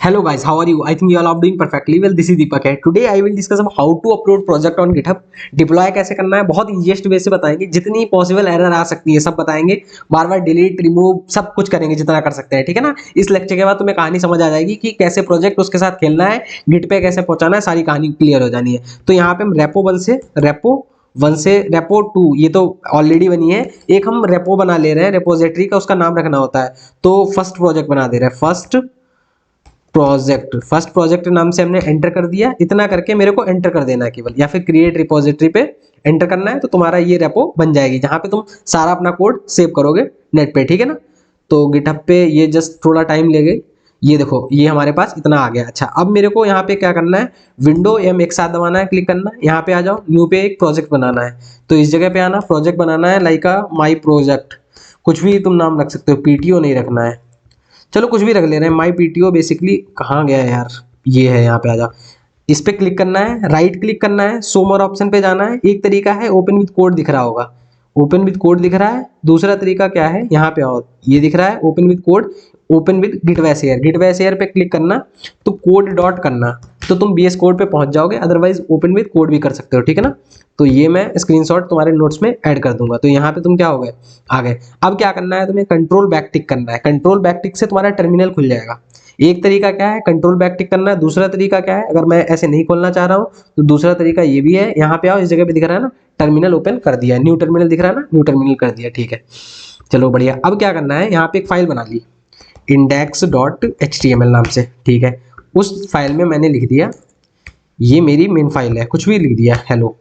Hello guys, how are you? I think you all are doing perfectly well. This is Deepak है. Today I will discuss about how to upload project on GitHub. Deploy कैसे करना है, बहुत easiest वे से बताएंगे. जितनी possible error आ सकती है सब बताएंगे. बार बार डिलीट रिमूव सब कुछ करेंगे जितना कर सकते हैं, ठीक है ना. इस लेक्चर के बाद तुम्हें कहानी समझ आ जाएगी कि कैसे प्रोजेक्ट उसके साथ खेलना है, गिट पे कैसे पहुंचाना है, सारी कहानी क्लियर हो जानी है. तो यहाँ पे हम रेपो 1 से रेपो 2 ये तो ऑलरेडी बनी है. एक हम रेपो बना ले रहे हैं, रेपोजिटरी का उसका नाम रखना होता है. तो फर्स्ट प्रोजेक्ट बना दे रहे हैं. फर्स्ट प्रोजेक्ट नाम से हमने एंटर कर दिया. इतना करके मेरे को एंटर कर देना है केवल, या फिर क्रिएट रिपोजिटरी पे एंटर करना है तो तुम्हारा ये रेपो बन जाएगी जहां पे तुम सारा अपना कोड सेव करोगे नेट पे, ठीक है ना. तो गिटहब पे ये जस्ट थोड़ा टाइम लेगे. ये देखो ये हमारे पास इतना आ गया. अच्छा, अब मेरे को यहाँ पे क्या करना है, विंडो एम एक साथ दबाना है, क्लिक करना है, यहाँ पे आ जाओ, न्यू पे एक प्रोजेक्ट बनाना है. तो इस जगह पे आना, प्रोजेक्ट बनाना है लाइक माई प्रोजेक्ट. कुछ भी तुम नाम रख सकते हो, पीटीओ नहीं रखना है, चलो कुछ भी रख ले रहे हैं. माई पीटीओ बेसिकली कहाँ गया है यार, ये है, यहाँ पे आ जाओ. इस पे क्लिक करना है, राइट क्लिक करना है, शो मोर ऑप्शन पे जाना है. एक तरीका है ओपन विद कोड दिख रहा होगा, ओपन विद कोड दिख रहा है. दूसरा तरीका क्या है, यहाँ पे आओ, ये दिख रहा है open with code, open with गिटवेसेयर पे क्लिक करना. तो कोड डॉट करना तो तुम बीएस कोड पे पहुंच जाओगे. अदरवाइज ओपन विद कोड भी कर सकते हो, ठीक है ना. तो ये मैं स्क्रीनशॉट तुम्हारे नोट्स में ऐड कर दूंगा. तो यहाँ पे तुम क्या हो गए, आ गए. अब क्या करना है, तुम्हें कंट्रोल बैक टिक करना है. कंट्रोल बैक टिक से तुम्हारा टर्मिनल खुल जाएगा. एक तरीका क्या है, कंट्रोल बैक टिक करना है. दूसरा तरीका क्या है, अगर मैं ऐसे नहीं खोलना चाह रहा हूँ तो दूसरा तरीका ये भी है. यहाँ पे आओ, इस जगह पे दिख रहा है ना टर्मिनल ओपन कर दिया, न्यू टर्मिनल दिख रहा है ना, न्यू टर्मिनल कर दिया, ठीक है. चलो बढ़िया. अब क्या करना है, यहाँ पे एक फाइल बना ली index.html नाम से, ठीक है. उस फाइल में मैंने लिख दिया, ये मेरी मेन फाइल है, कुछ भी लिख दिया, हेलो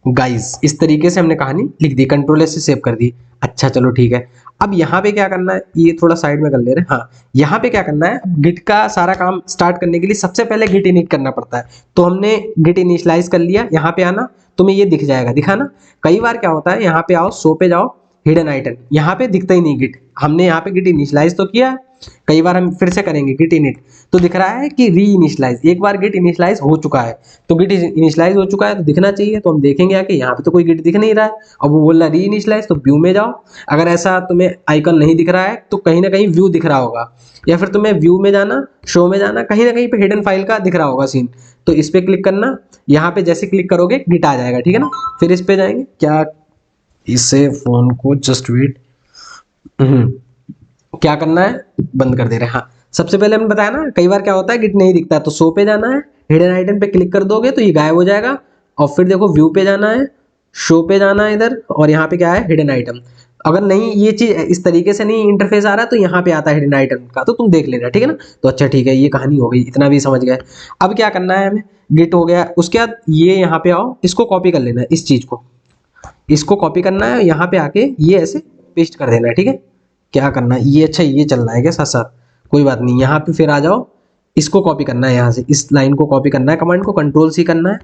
गाइस. इस तरीके से हमने कहानी लिख दी, कंट्रोल एस से सेव कर दी. अच्छा चलो ठीक है. अब यहाँ पे क्या करना है, ये थोड़ा साइड में कर ले रहे हैं. हाँ, यहाँ पे क्या करना है, गिट का सारा काम स्टार्ट करने के लिए सबसे पहले गिट इनिट करना पड़ता है. तो हमने गिट इनिशियलाइज कर लिया. यहाँ पे आना, तुम्हें ये दिख जाएगा, दिखा ना. कई बार क्या होता है, यहाँ पे आओ, शो पे जाओ, हिडन आइटम, यहाँ पे दिखता ही नहीं गिट. हमने यहाँ पे गिट इनिशियलाइज तो किया, कई बार हम फिर से करेंगे गिट इनिट, तो दिख रहा है कि री इनिशियलाइज. एक बार गिट इनिशियलाइज हो चुका है, तो गिट इनिशियलाइज हो चुका है तो दिखना चाहिए. तो हम देखेंगे आके, यहाँ पे तो कोई गिट दिख नहीं रहा है. अब वो बोल रहा है री इनिशियलाइज, तो व्यू में जाओ. अगर ऐसा तुम्हें आइकन नहीं दिख रहा है तो कहीं ना कहीं व्यू दिख रहा होगा, या फिर तुम्हें व्यू में जाना, शो में जाना, कहीं ना कहीं पे हिडन फाइल का दिख रहा होगा सीन. तो इस पे क्लिक करना, यहाँ पे जैसे क्लिक करोगे गिट आ जाएगा, ठीक है ना. फिर इस पे जाएंगे, क्या इसे फोन को जस्ट वेट, क्या करना है, बंद कर दे रहे हैं. हाँ, सबसे पहले हमने बताया ना, कई बार क्या होता है गिट नहीं दिखता है, तो शो पे जाना है, हिडन आइटम पे क्लिक कर दोगे तो ये गायब हो जाएगा. और फिर देखो व्यू पे जाना है, शो पे जाना है इधर, और यहाँ पे क्या है, हिडन आइटम. अगर नहीं ये चीज इस तरीके से नहीं इंटरफेस आ रहा तो यहाँ पे आता है हिडन आइटम का, तो तुम देख लेना, ठीक है ना. तो अच्छा ठीक है, ये कहानी हो गई, इतना भी समझ गए. अब क्या करना है हमें, गिट हो गया. उसके बाद ये यहाँ पे आओ, इसको कॉपी कर लेना है, इस चीज को, इसको कॉपी करना है, यहाँ पे आके ये ऐसे पेस्ट कर देना है, ठीक है. क्या करना है ये, अच्छा ये चल रहा है क्या साथ साथ, कोई बात नहीं. यहाँ पे फिर आ जाओ, इसको कॉपी करना है, यहाँ से इस लाइन को कॉपी करना है, कमांड को कंट्रोल सी करना है,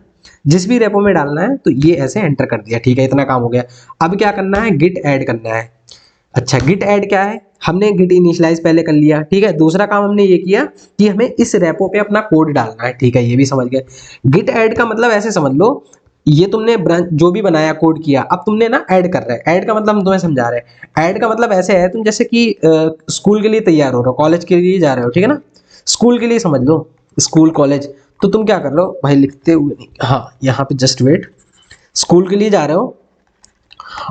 जिस भी रेपो में डालना है. तो ये ऐसे एंटर कर दिया, ठीक है, इतना काम हो गया. अब क्या करना है, गिट ऐड करना है. अच्छा, गिट ऐड क्या है, हमने गिट इनिशियलाइज पहले कर लिया, ठीक है. दूसरा काम हमने ये किया कि हमें इस रेपो पे अपना कोड डालना है, ठीक है, ये भी समझ गए. गिट ऐड का मतलब ऐसे समझ लो, ये तुमने ब्रांच जो भी बनाया, कोड किया, अब तुमने ना ऐड कर रहे हैं. ऐड का मतलब हम तुम्हें समझा रहे हैं. ऐड का मतलब ऐसे है, तुम जैसे कि स्कूल के लिए तैयार हो रहे हो, कॉलेज के लिए जा रहे हो, ठीक है ना. स्कूल के लिए समझ लो, स्कूल कॉलेज. तो तुम क्या कर रहे हो भाई, लिखते हुए नहीं, हाँ यहाँ पे जस्ट वेट, स्कूल के लिए जा रहे हो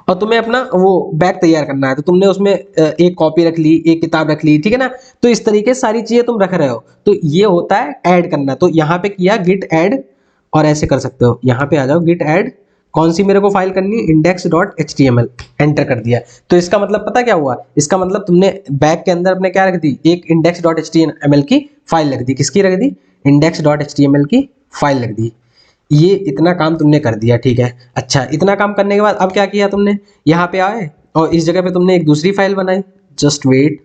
और तुम्हें अपना वो बैग तैयार करना है. तो तुमने उसमें एक कॉपी रख ली, एक किताब रख ली, ठीक है ना. तो इस तरीके से सारी चीजें तुम रख रहे हो, तो ये होता है ऐड करना. तो यहाँ पे किया गिट ऐड, और ऐसे कर सकते हो, यहाँ पे आ जाओ, गिट ऐड, कौन सी मेरे को फाइल करनी है, index.html, एंटर कर दिया. तो इसका मतलब पता क्या हुआ, इसका मतलब तुमने बैग के अंदर अपने क्या रख दी, एक index.html की फाइल रख दी. किसकी रख दी, index.html की फाइल रख दी. ये इतना काम तुमने कर दिया, ठीक है. अच्छा, इतना काम करने के बाद अब क्या किया तुमने, यहाँ पे आए और इस जगह पे तुमने एक दूसरी फाइल बनाई, जस्ट वेट,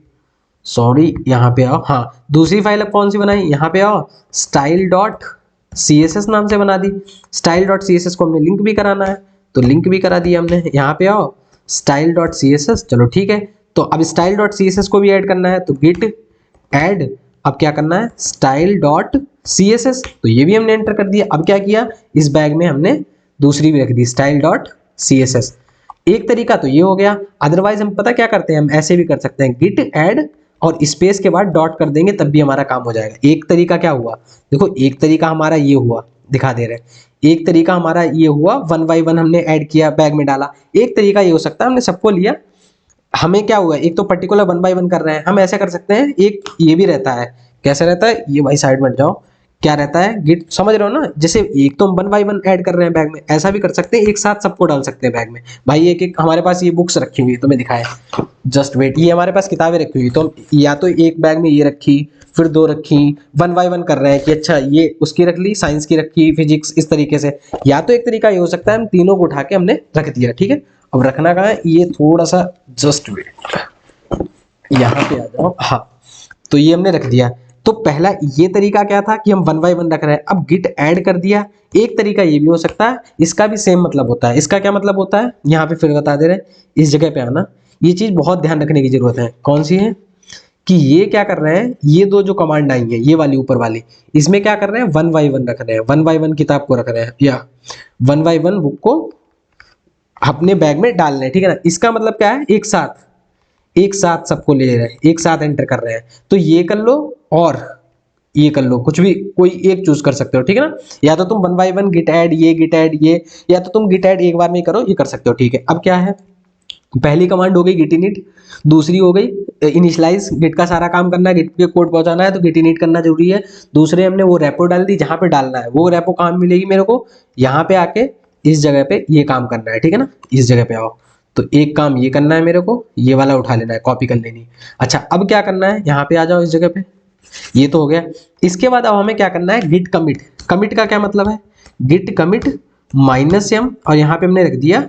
सॉरी, यहाँ पे आओ. हाँ, दूसरी फाइल अब कौन सी बनाई, यहाँ पे आओ, style.css नाम से बना दी. style.css को हमने लिंक भी कराना है, तो लिंक भी करा दिया हमने. यहाँ पे आओ, style.css, चलो ठीक है. तो अब style.css को भी ऐड करना है, तो गिट ऐड. अब क्या करना है, style.css, तो ये भी हमने एंटर कर दिया. अब क्या किया, इस बैग में हमने दूसरी भी रख दी, style.css. एक तरीका तो ये हो गया. अदरवाइज हम पता क्या करते हैं, हम ऐसे भी कर सकते हैं, गिट ऐड और स्पेस के बाद डॉट कर देंगे तब भी हमारा काम हो जाएगा। एक तरीका क्या हुआ, देखो एक तरीका हमारा ये हुआ, दिखा दे रहे हैं, एक तरीका हमारा ये हुआ, 1 बाई 1 हमने ऐड किया, बैग में डाला। एक तरीका ये हो सकता है हमने सबको लिया, हमें क्या हुआ, एक तो पर्टिकुलर 1 बाई 1 कर रहे हैं, हम ऐसा कर सकते हैं, एक ये भी रहता है, कैसे रहता है ये भाई साइड में हट जाओ, क्या रहता है गिट, समझ रहे हो ना, जैसे एक तो हम 1 बाई 1 ऐड कर रहे हैं बैग में, ऐसा भी कर सकते हैं, एक साथ सबको डाल सकते हैं बैग में। भाई एक एक हमारे पास ये बुक्स रखी हुई है, तुम्हें दिखाए, जस्ट वेट, ये हमारे पास किताबें रखी हुई, तो हम या तो एक बैग में ये रखी, फिर 2 रखी, 1 बाई 1 कर रहे हैं कि अच्छा ये उसकी रख ली, साइंस की रखी, फिजिक्स, इस तरीके से। या तो एक तरीका ये हो सकता है हम तीनों को उठा के हमने रख दिया, ठीक है। अब रखना कहाँ है, ये थोड़ा सा जस्ट वेट, यहाँ पे आ जाओ, हाँ, तो ये हमने रख दिया। तो पहला ये तरीका क्या था कि हम 1 बाई 1 रख रहे हैं, अब गिट ऐड कर दिया। एक तरीका ये भी हो सकता है, इसका भी सेम मतलब होता है। इसका क्या मतलब होता है, यहाँ पे फिर बता दे रहे हैं, इस जगह पे आना, ये चीज बहुत ध्यान रखने की जरूरत है। कौन सी है कि ये क्या कर रहे हैं, ये दो जो कमांड आई है, ये वाली ऊपर वाली, इसमें क्या कर रहे हैं, 1 बाई 1 रख रहे हैं, 1 बाई 1 किताब को रख रहे हैं, या 1 बाई 1 बुक को अपने बैग में डाल रहे हैं, ठीक है ना। इसका मतलब क्या है, एक साथ सबको ले रहे हैं, एक साथ एंटर कर रहे हैं। तो ये कर लो और ये कर लो, कुछ भी कोई एक चूज कर सकते हो, ठीक है ना। या तो तुम 1 बाई 1 गिट ऐड ये, या तो तुम गिट ऐड एक बार में करो, ये कर सकते हो, ठीक है। अब क्या है, पहली कमांड हो गई गिट इनिट, दूसरी हो गई इनिशियलाइज, गिट का सारा काम करना है, गिट पे कोड पहुंचाना है तो गिट इनिट करना जरूरी है। दूसरे हमने वो रेपो डाल दी जहां पे डालना है, वो रेपो काम मिलेगी मेरे को, यहाँ पे आके इस जगह पे ये काम करना है, ठीक है ना। इस जगह पे आओ, तो एक काम ये करना है मेरे को, ये वाला उठा लेना है, कॉपी कर लेनी। अच्छा अब क्या करना है, यहाँ पे आ जाओ इस जगह पे, ये तो हो गया। इसके बाद अब हमें क्या करना है, गिट कमिट। कमिट का क्या मतलब है, गिट कमिट -m, और यहाँ पे हमने रख दिया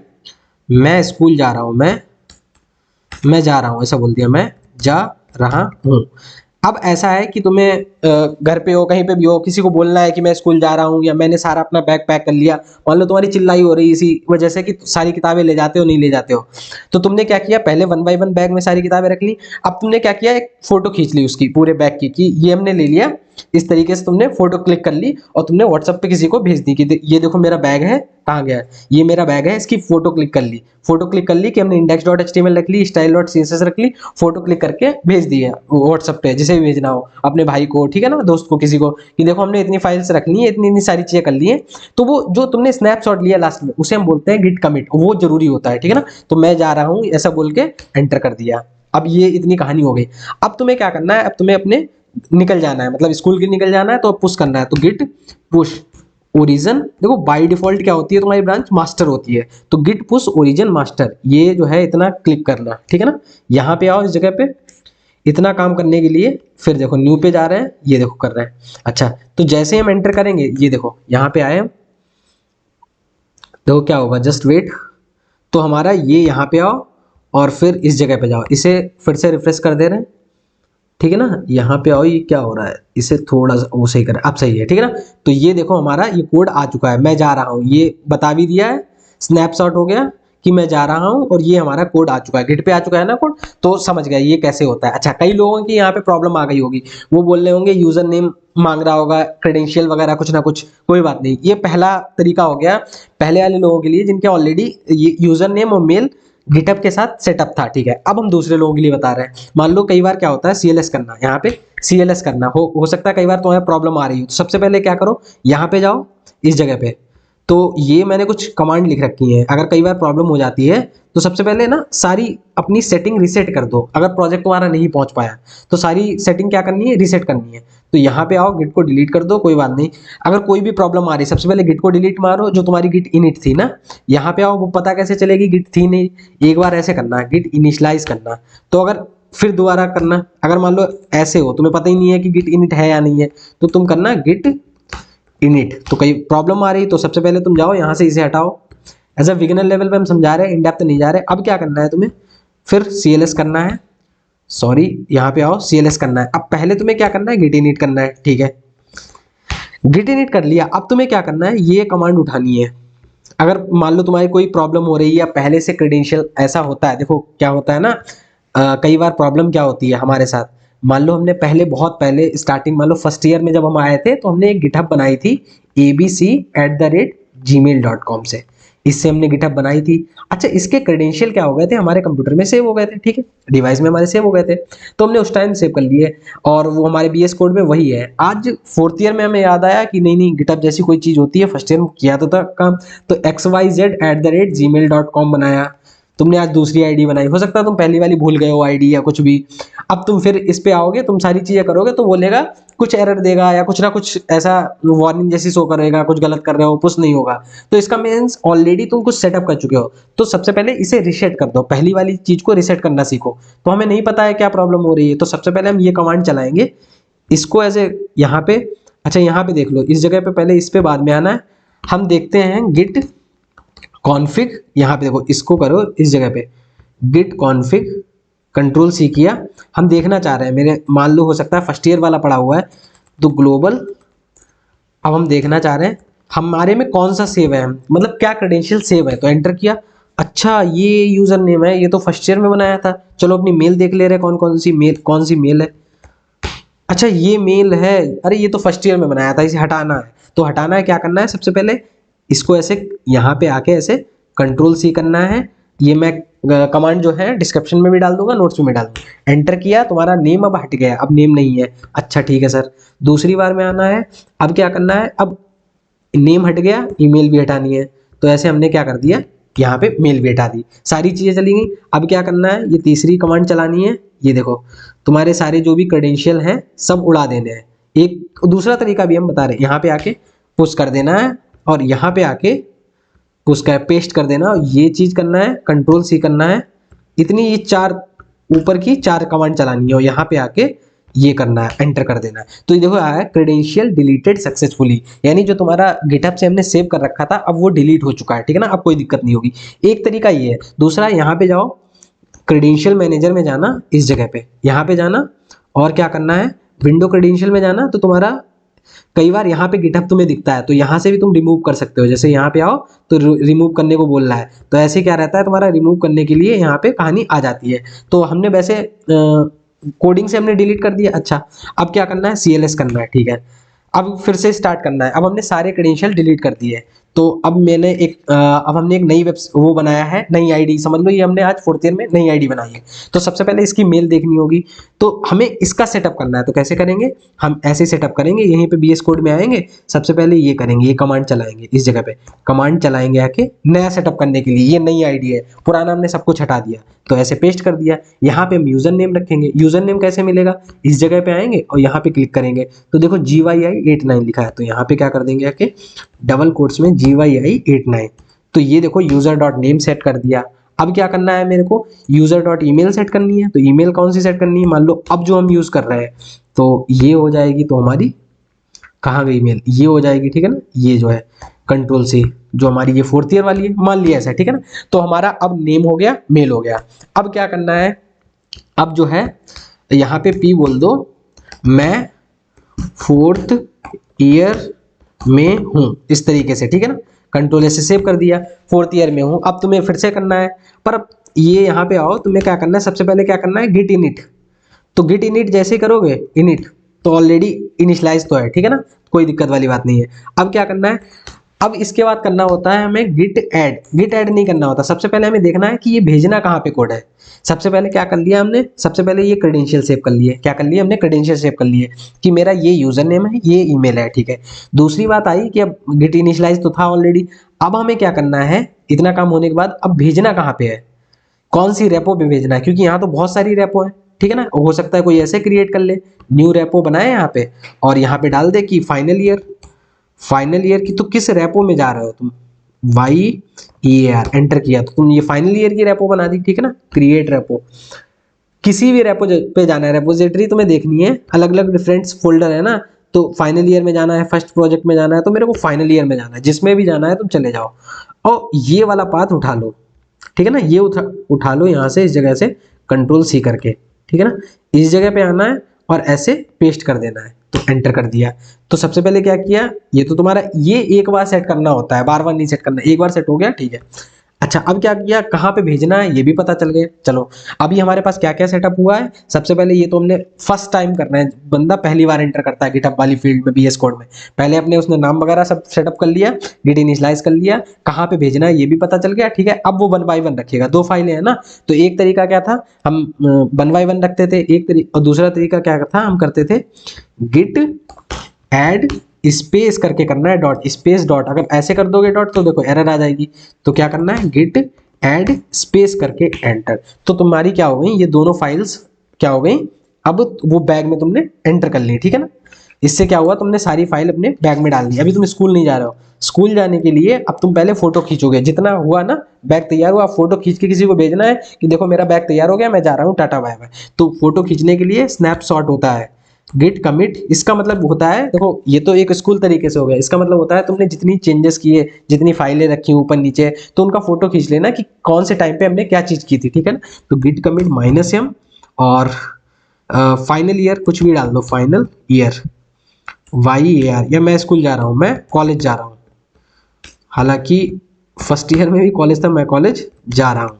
मैं स्कूल जा रहा हूँ, मैं जा रहा हूँ, ऐसा बोल दिया, मैं जा रहा हूँ। अब ऐसा है कि तुम्हें घर पे हो, कहीं पे भी हो, किसी को बोलना है कि मैं स्कूल जा रहा हूँ, या मैंने सारा अपना बैग पैक कर लिया, मान लो तुम्हारी चिल्लाई हो रही इसी वजह से कि सारी किताबें ले जाते हो नहीं ले जाते हो, तो तुमने क्या किया, पहले 1 बाई 1 बैग में सारी किताबें रख ली। अब तुमने क्या किया, एक फोटो खींच ली उसकी पूरे बैग की, कि ये हमने ले लिया, इस तरीके से तुमने फोटो क्लिक कर ली और तुमने व्हाट्सएप पे किसी को भेज दी कि ये देखो मेरा बैग है, कहाँ गया है, ये मेरा बैग है, इसकी फोटो क्लिक कर ली। फोटो क्लिक कर ली कि हमने index.html रख ली, style.css रख ली, फोटो क्लिक करके भेज दी है व्हाट्सएप पे, जिसे भी भेजना हो, अपने भाई को, ठीक है ना, दोस्त को, किसी को, कि देखो हमने इतनी फाइल्स रख ली है, इतनी इतनी सारी चीजें कर ली है। तो वो जो तुमने स्नैपशॉट लिया लास्ट में, उसे हम बोलते हैं गिट कमिट, वो जरूरी होता है, ठीक है ना। तो मैं जा रहा हूँ ऐसा बोल के एंटर कर दिया। अब ये इतनी कहानी हो गई। अब तुम्हें क्या करना है, अब तुम्हें अपने निकल जाना है, मतलब स्कूल के निकल जाना है, तो पुश करना है, तो गिट पुश ओरिजिन। देखो बाय डिफॉल्ट क्या होती है तुम्हारी ब्रांच, मास्टर होती है, तो गिट पुश ओरिजिन मास्टर, ये जो है इतना क्लिक करना, ठीक है ना। यहाँ पे आओ इस जगह पे, इतना काम करने के लिए फिर देखो न्यू पे जा रहे हैं, ये देखो कर रहे हैं। अच्छा तो जैसे हम एंटर करेंगे, ये देखो यहाँ पे आए हम, देखो क्या होगा, जस्ट वेट, तो हमारा ये यहाँ पे आओ और फिर इस जगह पे जाओ, इसे फिर से रिफ्रेश कर दे रहे हैं, ठीक है ना। यहाँ पे आओ, ये क्या हो रहा है, इसे थोड़ा सा वो सही करें, अब सही है, ठीक है ना। तो ये देखो हमारा ये कोड आ चुका है, मैं जा रहा हूँ, ये बता भी दिया है, स्नैपशॉट हो गया कि मैं जा रहा हूँ, और ये हमारा कोड आ चुका है, गिट पे आ चुका है ना कोड, तो समझ गया ये कैसे होता है। अच्छा कई लोगों की यहाँ पे प्रॉब्लम आ गई होगी, वो बोल रहे होंगे यूजर नेम मांग रहा होगा, क्रेडेंशियल वगैरह कुछ ना कुछ, कोई बात नहीं, ये पहला तरीका हो गया पहले वाले लोगों के लिए जिनके ऑलरेडी ये यूजर नेम और मेल गिटहब के साथ सेटअप था, ठीक है। अब हम दूसरे लोगों के लिए बता रहे हैं, मान लो कई बार क्या होता है, सीएलएस करना, यहाँ पे सीएलएस करना हो सकता है कई बार तुम्हें प्रॉब्लम आ रही हो, तो सबसे पहले क्या करो, यहाँ पे जाओ इस जगह पे, तो ये मैंने कुछ कमांड लिख रखी है, अगर कई बार प्रॉब्लम हो जाती है तो सबसे पहले ना सारी अपनी सेटिंग रीसेट कर दो, अगर प्रोजेक्ट तुम्हारा नहीं पहुंच पाया तो सारी सेटिंग क्या करनी है, रीसेट करनी है। तो यहाँ पे आओ, गिट को डिलीट कर दो, कोई बात नहीं। अगर कोई भी प्रॉब्लम आ रही है, सबसे पहले गिट को डिलीट मारो, जो तुम्हारी गिट इनिट थी ना, यहाँ पे आओ, वो पता कैसे चलेगी गिट थी नहीं, एक बार ऐसे करना, गिट इनिशियलाइज करना, तो अगर फिर दोबारा करना, अगर मान लो ऐसे हो तुम्हें पता ही नहीं है कि गिट इनिट है या नहीं है, तो तुम करना गिट इनिट। तो कई प्रॉब्लम आ रही तो सबसे पहले तुम जाओ यहाँ से, इसे हटाओ, एज अ बिगिनर लेवल पे हम समझा रहे हैं, इन डेप्थ नहीं जा रहे। अब क्या करना है तुम्हें, फिर सीएलएस करना है, सॉरी यहाँ पे आओ, सीएलएस करना है। अब पहले तुम्हें क्या करना है, गिट इनिट करना है, ठीक है। गिट इनिट कर लिया, अब तुम्हें क्या करना है, ये कमांड उठानी है। अगर मान लो तुम्हारी कोई प्रॉब्लम हो रही है या पहले से क्रेडेंशियल ऐसा होता है, देखो क्या होता है ना, कई बार प्रॉब्लम क्या होती है हमारे साथ, मान लो हमने पहले बहुत पहले स्टार्टिंग, मान लो फर्स्ट ईयर में जब हम आए थे तो हमने एक गिटहब बनाई थी abc@gmail.com से। इससे हमने गिटहब बनाई थी। अच्छा, इसके क्रेडेंशियल क्या हो गए थे, हमारे कंप्यूटर में सेव हो गए थे, ठीक है, डिवाइस में हमारे सेव हो गए थे, तो हमने उस टाइम सेव कर लिए और वो हमारे बीएस कोड में वही है। आज फोर्थ ईयर में हमें याद आया कि नहीं नहीं, गिटहब जैसी कोई चीज होती है, फर्स्ट ईयर में किया तो था काम, तो xyz@gmail.com बनाया। तुमने आज दूसरी आईडी बनाई, हो सकता है तुम पहली वाली भूल गए हो आईडी या कुछ भी। अब तुम फिर इस पे आओगे, तुम सारी चीजें करोगे तो बोलेगा, कुछ एरर देगा या कुछ ना कुछ ऐसा वार्निंग जैसी शो करेगा, कुछ गलत कर रहे हो, पुश नहीं होगा। तो इसका मीन्स ऑलरेडी तुम कुछ सेटअप कर चुके हो। तो सबसे पहले इसे रीसेट कर दो, पहली वाली चीज को रीसेट करना सीखो। तो हमें नहीं पता है क्या प्रॉब्लम हो रही है, तो सबसे पहले हम ये कमांड चलाएंगे, इसको ऐसे यहाँ पे, अच्छा यहाँ पे देख लो, इस जगह पे पहले, इस पे बाद में आना है। हम देखते हैं गिट कॉन्फिग, यहाँ पे देखो, इसको करो इस जगह पे गिट कॉन्फिग, कंट्रोल सी किया। हम देखना चाह रहे हैं, मेरे मान लो हो सकता है फर्स्ट ईयर वाला पड़ा हुआ है, तो ग्लोबल, अब हम देखना चाह रहे हैं हमारे में कौन सा सेव है, मतलब क्या क्रेडेंशियल सेव है, तो एंटर किया। अच्छा, ये यूजर नेम है, ये तो फर्स्ट ईयर में बनाया था, चलो अपनी मेल देख ले रहे हैं, कौन सी मेल है। अच्छा, ये मेल है, अरे ये तो फर्स्ट ईयर में बनाया था, इसे हटाना है। तो हटाना है, क्या करना है, सबसे पहले इसको ऐसे यहाँ पे आके ऐसे कंट्रोल सी करना है। ये मैं कमांड जो है डिस्क्रिप्शन में भी डाल दूंगा, नोट्स में भी डाल दूंगा। एंटर किया, तुम्हारा नेम अब हट गया, अब नेम नहीं है। अच्छा ठीक है सर, दूसरी बार में आना है। अब क्या करना है, अब नेम हट गया, ईमेल भी हटानी है। तो ऐसे हमने क्या कर दिया, यहाँ पे मेल भी हटा दी, सारी चीजें चली गई। अब क्या करना है, ये तीसरी कमांड चलानी है। ये देखो, तुम्हारे सारे जो भी क्रेडेंशियल हैं सब उड़ा देने हैं। एक दूसरा तरीका भी हम बता रहे हैं, यहाँ पे आके पुश कर देना है और यहाँ पे आके उसका पेस्ट कर देना, और ये चीज करना है, कंट्रोल सी करना है। इतनी ये चार ऊपर की चार कमांड चलानी है और यहाँ पे आके ये करना है, एंटर कर देना है। तो ये देखो आया है क्रेडेंशियल डिलीटेड सक्सेसफुली, यानी जो तुम्हारा गिटहब से हमने सेव कर रखा था अब वो डिलीट हो चुका है, ठीक है ना, अब कोई दिक्कत नहीं होगी। एक तरीका ये है। दूसरा, यहाँ पे जाओ, क्रेडेंशियल मैनेजर में जाना, इस जगह पे यहाँ पे जाना, और क्या करना है, विंडो क्रेडेंशियल में जाना। तो तुम्हारा कई बार यहाँ पे गिटहब तुम्हें दिखता है, तो यहाँ से भी तुम रिमूव कर सकते हो। जैसे यहाँ पे आओ तो रिमूव करने को बोल रहा है, तो ऐसे क्या रहता है, तुम्हारा रिमूव करने के लिए यहाँ पे कहानी आ जाती है। तो हमने वैसे कोडिंग से हमने डिलीट कर दिया। अच्छा, अब क्या करना है, CLS करना है, ठीक है। अब फिर से स्टार्ट करना है। अब हमने सारे क्रेडेंशियल डिलीट कर दिए। तो अब अब हमने एक नई वो बनाया है, नई आईडी, समझ लो ये हमने आज फोर्थ ईयर में नई आईडी बनाई है। तो सबसे पहले इसकी मेल देखनी होगी, तो हमें इसका सेटअप करना है। तो कैसे करेंगे, हम ऐसे सेटअप करेंगे, यहीं पे बीएस कोड में आएंगे, सबसे पहले ये करेंगे, ये कमांड चलाएंगे, इस जगह पे कमांड चलाएंगे आके, नया सेटअप करने के लिए। ये नई आईडी है, पुराना हमने सब कुछ हटा दिया, तो ऐसे पेस्ट कर दिया। यहाँ पे हम यूजर नेम रखेंगे। यूजर नेम कैसे मिलेगा, इस जगह पे आएंगे और यहाँ पे क्लिक करेंगे, तो देखो GYI89 लिखा है, तो यहाँ पे क्या कर देंगे आके, डबल कोट्स में GYI89। तो ये देखो यूजर डॉट नेम सेट कर दिया। अब क्या करना है, मेरे को यूजर डॉट ईमेल सेट करनी है। तो ईमेल कौन सी सेट करनी है, मान लो अब जो हम यूज कर रहे हैं, तो ये हो जाएगी, तो हमारी कहाँ गई मेल, ये हो जाएगी, ठीक है ना। ये जो है कंट्रोल से, जो हमारी ये फोर्थ ईयर वाली है, मान लिया ऐसा, ठीक है ना। तो हमारा अब नेम हो गया, मेल हो गया। अब क्या करना है, अब जो है यहाँ पे P बोल दो, मैं फोर्थ ईयर में हूँ, इस तरीके से, ठीक है ना। कंट्रोल से सेव कर दिया, फोर्थ ईयर में हूँ। अब तुम्हें फिर से करना है, पर अब ये यहाँ पे आओ, तुम्हें क्या करना है, सबसे पहले क्या करना है, गिट इनिट। तो गिट इनिट जैसे करोगे, इनिट तो ऑलरेडी इनिशियलाइज तो है, ठीक है ना, कोई दिक्कत वाली बात नहीं है। अब क्या करना है, अब इसके बाद करना होता है हमें गिट ऐड। गिट ऐड नहीं करना होता, सबसे पहले हमें देखना है कि ये भेजना कहाँ पे कोड है। सबसे पहले क्या कर लिया हमने, सबसे पहले ये क्रेडेंशियल सेव कर लिए। क्या कर लिए हमने, क्रेडेंशियल सेव कर लिए कि मेरा ये यूजर नेम है, ये ईमेल है, ठीक है। दूसरी बात आई कि अब गिट इनिशियलाइज तो था ऑलरेडी। अब हमें क्या करना है, इतना काम होने के बाद अब भेजना कहाँ पे है, कौन सी रेपो पे भेजना है, क्योंकि यहाँ तो बहुत सारी रेपो है, ठीक है ना। हो सकता है कोई ऐसे क्रिएट कर ले, न्यू रेपो बनाए यहाँ पे, और यहाँ पे डाल दे कि फाइनल ईयर की। तो किस रेपो में जा रहे हो तुम, YEAR एंटर किया, तो तुम ये फाइनल ईयर की रेपो बना दी, ठीक है ना। क्रिएट रेपो, किसी भी रेपो पे जाना है, रेपोजिटरी तुम्हें देखनी है, अलग अलग डिफरेंट फोल्डर है ना। तो फाइनल ईयर में जाना है, फर्स्ट प्रोजेक्ट में जाना है, तो मेरे को फाइनल ईयर में जाना है, जिसमें भी जाना है तुम चले जाओ और ये वाला पाथ उठा लो, ठीक है ना। ये उठा लो यहाँ से, इस जगह से कंट्रोल C करके, ठीक है ना। इस जगह पे आना है और ऐसे पेस्ट कर देना है, तो एंटर कर दिया। तो सबसे पहले क्या किया, ये तो तुम्हारा ये एक बार सेट करना होता है, बार बार नहीं सेट करना, एक बार सेट हो गया, ठीक है। अच्छा अब क्या किया, कहाँ पे भेजना है ये भी पता चल गया। चलो अभी हमारे पास क्या क्या सेटअप हुआ है। सबसे पहले ये तो हमने फर्स्ट टाइम करना है, बंदा पहली बार एंटर करता है गिटहब वाली फील्ड में बीएस कोड में। पहले अपने उसने नाम वगैरह सब सेटअप कर लिया, गिट इनिशियलाइज कर लिया, कहाँ पे भेजना है ये भी पता चल गया। ठीक है, अब वो 1 बाय 1 रखिएगा, 2 फाइलें हैं ना, तो एक तरीका क्या था, हम 1 बाय 1 रखते थे एक तरीका, और दूसरा तरीका क्या था, हम करते थे गिट ऐड स्पेस करके करना है, डॉट स्पेस डॉट। अगर ऐसे कर दोगे डॉट तो देखो एरर आ जाएगी, तो क्या करना है, गिट ऐड स्पेस करके एंटर। तो तुम्हारी क्या हो गई, ये दोनों फाइल्स क्या हो गई, अब वो बैग में तुमने एंटर कर ली, ठीक है ना। इससे क्या हुआ, तुमने सारी फाइल अपने बैग में डाल दी। अभी तुम स्कूल नहीं जा रहे हो, स्कूल जाने के लिए अब तुम पहले फोटो खींचोगे, जितना हुआ ना बैग तैयार हुआ, फोटो खींच के किसी को भेजना है कि देखो मेरा बैग तैयार हो गया, मैं जा रहा हूँ, टाटा बाय बाय। तो फोटो खींचने के लिए स्नैपशॉट होता है, गिट कमिट। इसका मतलब होता है, देखो ये तो एक स्कूल तरीके से हो गया, इसका मतलब होता है तुमने जितनी चेंजेस किए, जितनी फाइलें रखी ऊपर नीचे, तो उनका फोटो खींच लेना कि कौन से टाइम पे हमने क्या चीज की थी, ठीक है ना। तो गिट कमिट -m और फाइनल ईयर कुछ भी डाल दो, फाइनल ईयर YAR, या मैं स्कूल जा रहा हूँ, मैं कॉलेज जा रहा हूँ, हालांकि फर्स्ट ईयर में भी कॉलेज था, मैं कॉलेज जा रहा हूँ।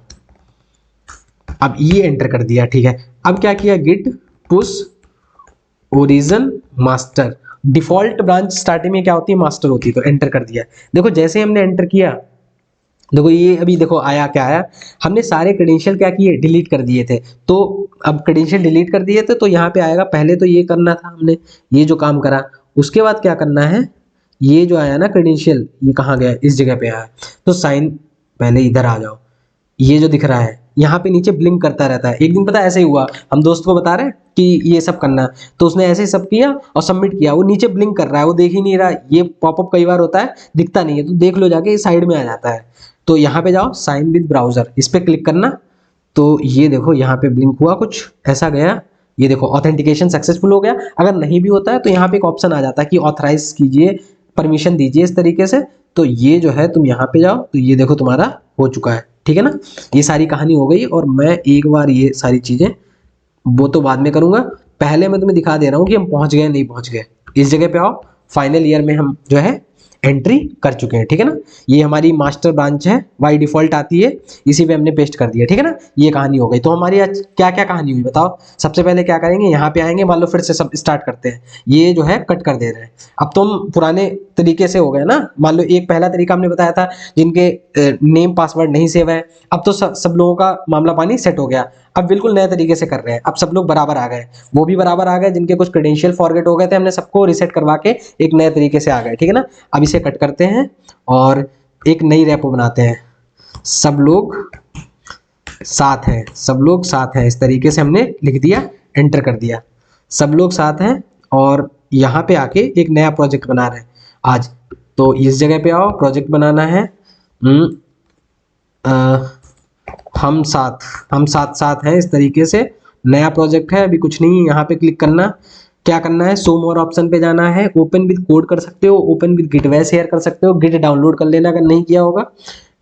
अब ये एंटर कर दिया, ठीक है। अब क्या किया, git push origin master. Default branch starting में क्या होती है, मास्टर होती है, तो एंटर कर दिया। देखो जैसे ही हमने एंटर किया, देखो ये अभी देखो आया क्या आया, हमने सारे क्रेडेंशियल क्या किए, डिलीट कर दिए थे। तो अब क्रेडेंशियल डिलीट कर दिए थे तो यहाँ पे आएगा, पहले तो ये करना था हमने, ये जो काम करा, उसके बाद क्या करना है, ये जो आया ना क्रेडेंशियल, ये कहाँ गया, इस जगह पे आया। तो साइन, पहले इधर आ जाओ, ये जो दिख रहा है यहाँ पे नीचे ब्लिंक करता रहता है। एक दिन पता ऐसे ही हुआ, हम दोस्त को बता रहे हैं कि ये सब करना, तो उसने ऐसे ही सब किया और सबमिट किया, वो नीचे ब्लिंक कर रहा है, वो देख ही नहीं रहा। ये पॉपअप कई बार होता है, दिखता नहीं है, तो देख लो जाके, साइड में आ जाता है। तो यहाँ पे जाओ, साइन विद ब्राउजर, इस पे क्लिक करना। तो ये देखो यहाँ पे ब्लिंक हुआ, कुछ ऐसा गया, ये देखो ऑथेंटिकेशन सक्सेसफुल हो गया। अगर नहीं भी होता है तो यहाँ पे एक ऑप्शन आ जाता है कि ऑथराइज कीजिए, परमिशन दीजिए इस तरीके से। तो ये जो है तुम यहाँ पे जाओ, तो ये देखो तुम्हारा हो चुका है, ठीक है ना। ये सारी कहानी हो गई, और मैं एक बार ये सारी चीजें वो तो बाद में करूंगा, पहले मैं तुम्हें दिखा दे रहा हूँ कि हम पहुंच गए नहीं पहुंच गए। इस जगह पे आओ, फाइनल ईयर में हम जो है एंट्री कर चुके हैं, ठीक है ना। ये हमारी मास्टर ब्रांच है, बाय डिफॉल्ट आती है, इसी पे हमने पेस्ट कर दिया, ठीक है ना। ये कहानी हो गई। तो हमारी आज क्या क्या कहानी हुई बताओ। सबसे पहले क्या करेंगे, यहाँ पे आएंगे, मान लो फिर से सब स्टार्ट करते हैं, ये जो है कट कर दे रहे हैं। अब तुम पुराने तरीके से हो गए ना, मान लो एक पहला तरीका हमने बताया था जिनके नेम पासवर्ड नहीं सेव है, अब तो सब लोगों का मामला पानी सेट हो गया। अब बिल्कुल नए तरीके से कर रहे हैं, अब सब लोग बराबर आ गए, वो भी बराबर आ गए जिनके कुछ क्रेडेंशियल फॉरगेट हो गए थे, हमने सबको रिसेट करवा के एक नए तरीके से आ गए, ठीक है ना। अब इसे कट करते हैं और एक नई रेपो बनाते हैं, सब लोग साथ हैं, सब लोग साथ हैं, इस तरीके से हमने लिख दिया, एंटर कर दिया, सब लोग साथ हैं। और यहाँ पे आके एक नया प्रोजेक्ट बना रहे हैं आज। तो इस जगह पे आओ, प्रोजेक्ट बनाना है, हम साथ साथ हैं, इस तरीके से नया प्रोजेक्ट है, अभी कुछ नहीं, यहाँ पे क्लिक करना। क्या करना है, शो मोर ऑप्शन पे जाना है, ओपन विद कोड कर सकते हो, ओपन विद गिटवे शेयर कर सकते हो, गिट डाउनलोड कर लेना अगर नहीं किया होगा।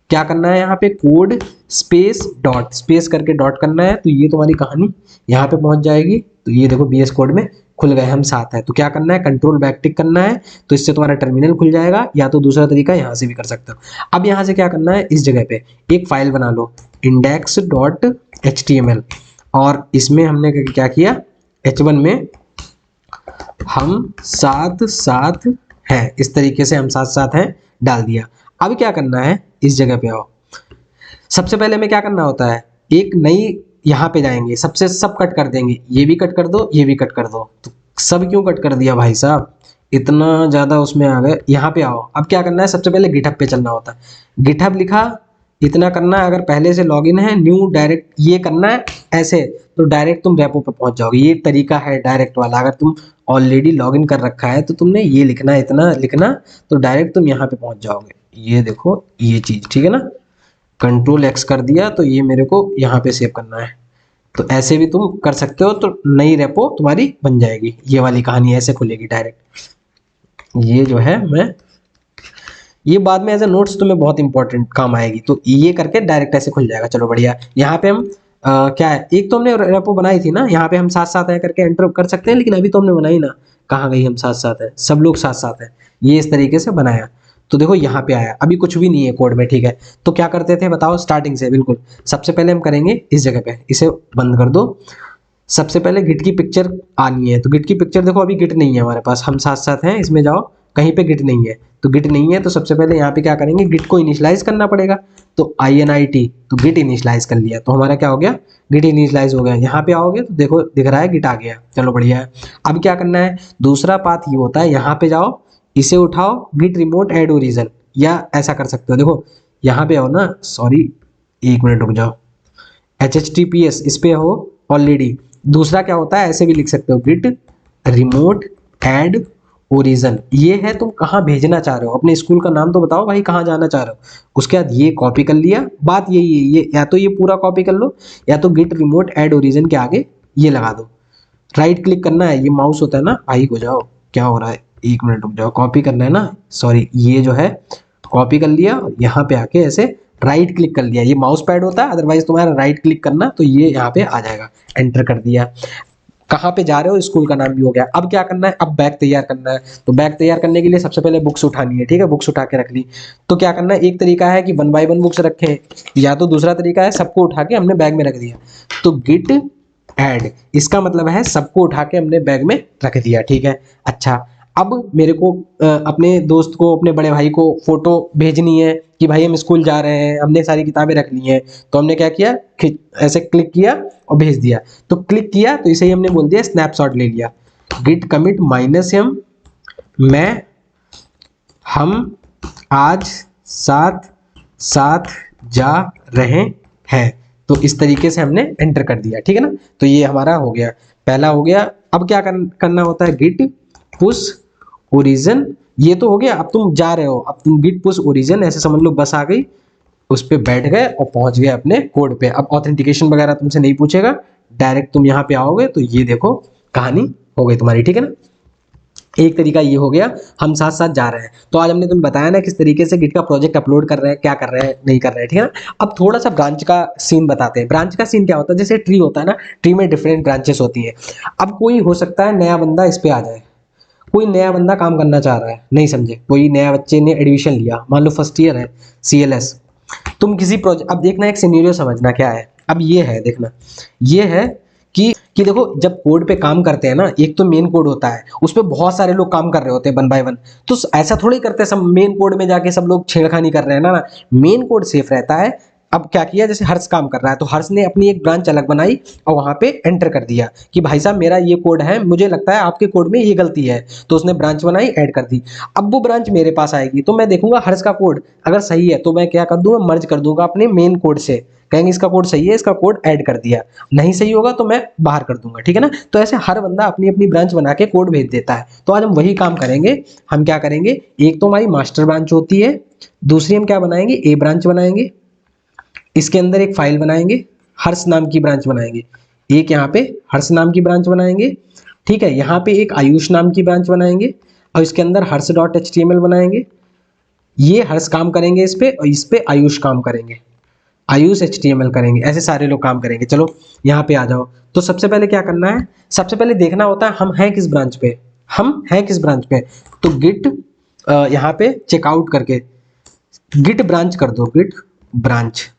क्या करना है, यहाँ पे कोड स्पेस डॉट, स्पेस करके डॉट करना है, तो ये तुम्हारी कहानी यहाँ पे पहुंच जाएगी। तो ये देखो बीएस कोड में खुल गए, हम साथ हैं। तो क्या करना है, कंट्रोल बैक टिक करना है, तो इससे तुम्हारा टर्मिनल खुल जाएगा, या तो दूसरा तरीका यहाँ से भी कर सकते हो। अब यहाँ से क्या करना है, इस जगह पे एक फाइल बना लो, index.html, और इसमें हमने क्या किया, h1 में हम साथ साथ हैं, इस तरीके से हम साथ साथ हैं डाल दिया। अब क्या करना है, इस जगह पे आओ, सबसे पहले में क्या करना होता है, एक नई यहाँ पे जाएंगे, सबसे सब कट कर देंगे, ये भी कट कर दो, ये भी कट कर दो। तो सब क्यों कट कर दिया भाई साहब, इतना ज्यादा उसमें आ गए। यहाँ पे आओ, अब क्या करना है, सबसे पहले गिटहब पे चलना होता है, गिटहब लिखा, इतना करना है, अगर पहले से लॉगिन है, न्यू डायरेक्ट ये करना है ऐसे, तो डायरेक्ट तुम रेपो पे पहुंच जाओगे। ये तरीका है डायरेक्ट वाला, अगर तुम ऑलरेडी लॉगिन कर रखा है तो तुमने ये लिखना, इतना लिखना, तो डायरेक्ट तुम यहाँ पे पहुंच जाओगे। ये देखो ये चीज, ठीक है ना, कंट्रोल एक्स कर दिया, तो ये मेरे को यहाँ पे सेव करना है। तो ऐसे भी तुम कर सकते हो, तो नई रेपो तुम्हारी बन जाएगी। ये वाली कहानी ऐसे खुलेगी डायरेक्ट। ये जो है मैं, ये बाद में एज ए नोट्स तुम्हें बहुत इंपॉर्टेंट काम आएगी, तो ये करके डायरेक्ट ऐसे खुल जाएगा। चलो बढ़िया, यहाँ पे हम क्या है, एक तो हमने रेपो बनाई थी ना, यहाँ पे हम साथ साथ है करके एंटर कर सकते हैं, लेकिन अभी तो हमने बनाई ना, कहाँ गई, हम साथ साथ है, सब लोग साथ साथ है, ये इस तरीके से बनाया। तो देखो यहाँ पे आया, अभी कुछ भी नहीं है कोड में, ठीक है। तो क्या करते थे बताओ, स्टार्टिंग से बिल्कुल सबसे पहले हम करेंगे इस जगह पे, इसे बंद कर दो। सबसे पहले गिट की पिक्चर आनी है, तो गिट की पिक्चर देखो अभी गिट नहीं है हमारे पास, हम साथ साथ हैं, इसमें जाओ, कहीं पे गिट नहीं है, तो गिट नहीं है, तो सबसे पहले यहाँ पे क्या करेंगे, गिट को इनिशियलाइज करना पड़ेगा। तो INIT, तो गिट इनिशियलाइज कर लिया, तो हमारा क्या हो गया, गिट इनिशियलाइज हो गया। यहाँ पे आओगे तो देखो दिख रहा है गिट आ गया, चलो बढ़िया है। अब क्या करना है, दूसरा पाथ ये होता है, यहाँ पे जाओ, इसे उठाओ, गिट रिमोट ऐड ओरिजिन, या ऐसा कर सकते हो, देखो यहाँ पे आओ ना, सॉरी 1 मिनट रुक जाओ, HTTPS इस पे हो ऑलरेडी। दूसरा क्या होता है, ऐसे भी लिख सकते हो, गिट रिमोट ऐड ओरिजिन, ये है तुम कहाँ भेजना चाह रहे हो, अपने स्कूल का नाम तो बताओ भाई, कहाँ जाना चाह रहे हो। उसके बाद ये कॉपी कर लिया, बात यही है, ये या तो ये पूरा कॉपी कर लो, या तो गिट रिमोट ऐड ओरिजिन के आगे ये लगा दो। राइट क्लिक करना है, ये माउस होता है ना, आई हो जाओ, क्या हो रहा है, 1 मिनट रुक जाओ, कॉपी करना है ना, सॉरी ये जो है कॉपी कर लिया, यहाँ पे आके ऐसे राइट क्लिक कर लिया, ये माउस पैड होता है, अदरवाइज तुम्हारा राइट क्लिक करना, तो ये यहाँ पे आ जाएगा, एंटर कर दिया। कहाँ पे जा रहे हो, स्कूल का नाम भी हो गया। अब क्या करना है, अब बैग तैयार करना है, तो बैग तैयार करने के लिए सबसे पहले बुक्स उठानी है, ठीक है, बुक्स उठा के रख ली। तो क्या करना है, एक तरीका है कि 1 बाय 1 बुक्स रखें, या तो दूसरा तरीका है सबको उठा के हमने बैग में रख दिया। तो गिट ऐड, इसका मतलब है सबको उठा के हमने बैग में रख दिया, ठीक है। अच्छा, अब मेरे को अपने दोस्त को, अपने बड़े भाई को फोटो भेजनी है कि भाई हम स्कूल जा रहे हैं, हमने सारी किताबें रख ली हैं, तो हमने क्या किया, ऐसे क्लिक किया और भेज दिया। तो क्लिक किया तो इसे ही हमने बोल दिया स्नैपशॉट ले लिया, गिट कमिट -m, मैं हम आज साथ साथ जा रहे हैं, तो इस तरीके से हमने एंटर कर दिया, ठीक है ना। तो ये हमारा हो गया, पहला हो गया। अब क्या करना होता है, गिट पुश ओरिजिन, ये तो हो गया, अब तुम जा रहे हो, अब तुम गिट पुश ओरिजिन ऐसे समझ लो, बस आ गई, उस पे बैठ गए और पहुंच गए अपने कोड पे। अब ऑथेंटिकेशन वगैरह तुमसे नहीं पूछेगा, डायरेक्ट तुम यहाँ पे आओगे, तो ये देखो कहानी हो गई तुम्हारी, ठीक है ना। एक तरीका ये हो गया, हम साथ साथ जा रहे हैं। तो आज हमने तुम्हें बताया ना किस तरीके से गिट का प्रोजेक्ट अपलोड कर रहे हैं, क्या कर रहे हैं, नहीं कर रहे हैं, ठीक है ना। अब थोड़ा सा ब्रांच का सीन बताते हैं। ब्रांच का सीन क्या होता है, जैसे ट्री होता है ना, ट्री में डिफरेंट ब्रांचेस होती है। अब कोई हो सकता है नया बंदा इस पे आ जाए, कोई नया बंदा काम करना चाह रहा है, नहीं समझे, कोई नया बच्चे ने एडमिशन लिया, मान लो फर्स्ट ईयर है, CLS, तुम किसी प्रोजेक्ट, अब देखना एक सिनेरियो समझना क्या है। अब ये है, देखना ये है कि देखो जब कोड पे काम करते हैं ना, एक तो मेन कोड होता है, उस पे बहुत सारे लोग काम कर रहे होते हैं 1 बाय 1, तो ऐसा थोड़ी करते हैं सब मेन कोड में जाके सब लोग छेड़खानी कर रहे हैं ना, मेन कोड सेफ रहता है। अब क्या किया, जैसे हर्ष काम कर रहा है, तो हर्ष ने अपनी एक ब्रांच अलग बनाई और वहां पे एंटर कर दिया कि भाई साहब मेरा ये कोड है, मुझे लगता है आपके कोड में ये गलती है, तो उसने ब्रांच बनाई, ऐड कर दी। अब वो ब्रांच मेरे पास आएगी, तो मैं देखूंगा हर्ष का कोड अगर सही है तो मैं क्या कर दूंगा, मर्ज कर दूंगा अपने मेन कोड से, कहेंगे इसका कोड सही है, इसका कोड ऐड कर दिया, नहीं सही होगा तो मैं बाहर कर दूंगा, ठीक है ना। तो ऐसे हर बंदा अपनी अपनी ब्रांच बना के कोड भेज देता है। तो आज हम वही काम करेंगे। हम क्या करेंगे, एक तो हमारी मास्टर ब्रांच होती है, दूसरी हम क्या बनाएंगे, ए ब्रांच बनाएंगे, इसके अंदर एक फाइल बनाएंगे, हर्ष नाम की ब्रांच बनाएंगे, एक यहाँ पे हर्ष नाम की ब्रांच बनाएंगे, ठीक है। यहाँ पे एक आयुष नाम की ब्रांच बनाएंगे और इसके अंदर हर्ष.html बनाएंगे। ये हर्ष काम करेंगे इस पे, और इस पे आयुष काम करेंगे, आयुष HTML करेंगे, ऐसे सारे लोग काम करेंगे। चलो यहाँ पे आ जाओ। तो सबसे पहले क्या करना है, सबसे पहले देखना होता है हम हैं किस ब्रांच पे, हम हैं किस ब्रांच पे। तो गिट यहाँ पे चेकआउट करके गिट ब्रांच कर दो, गिट ब्रांच।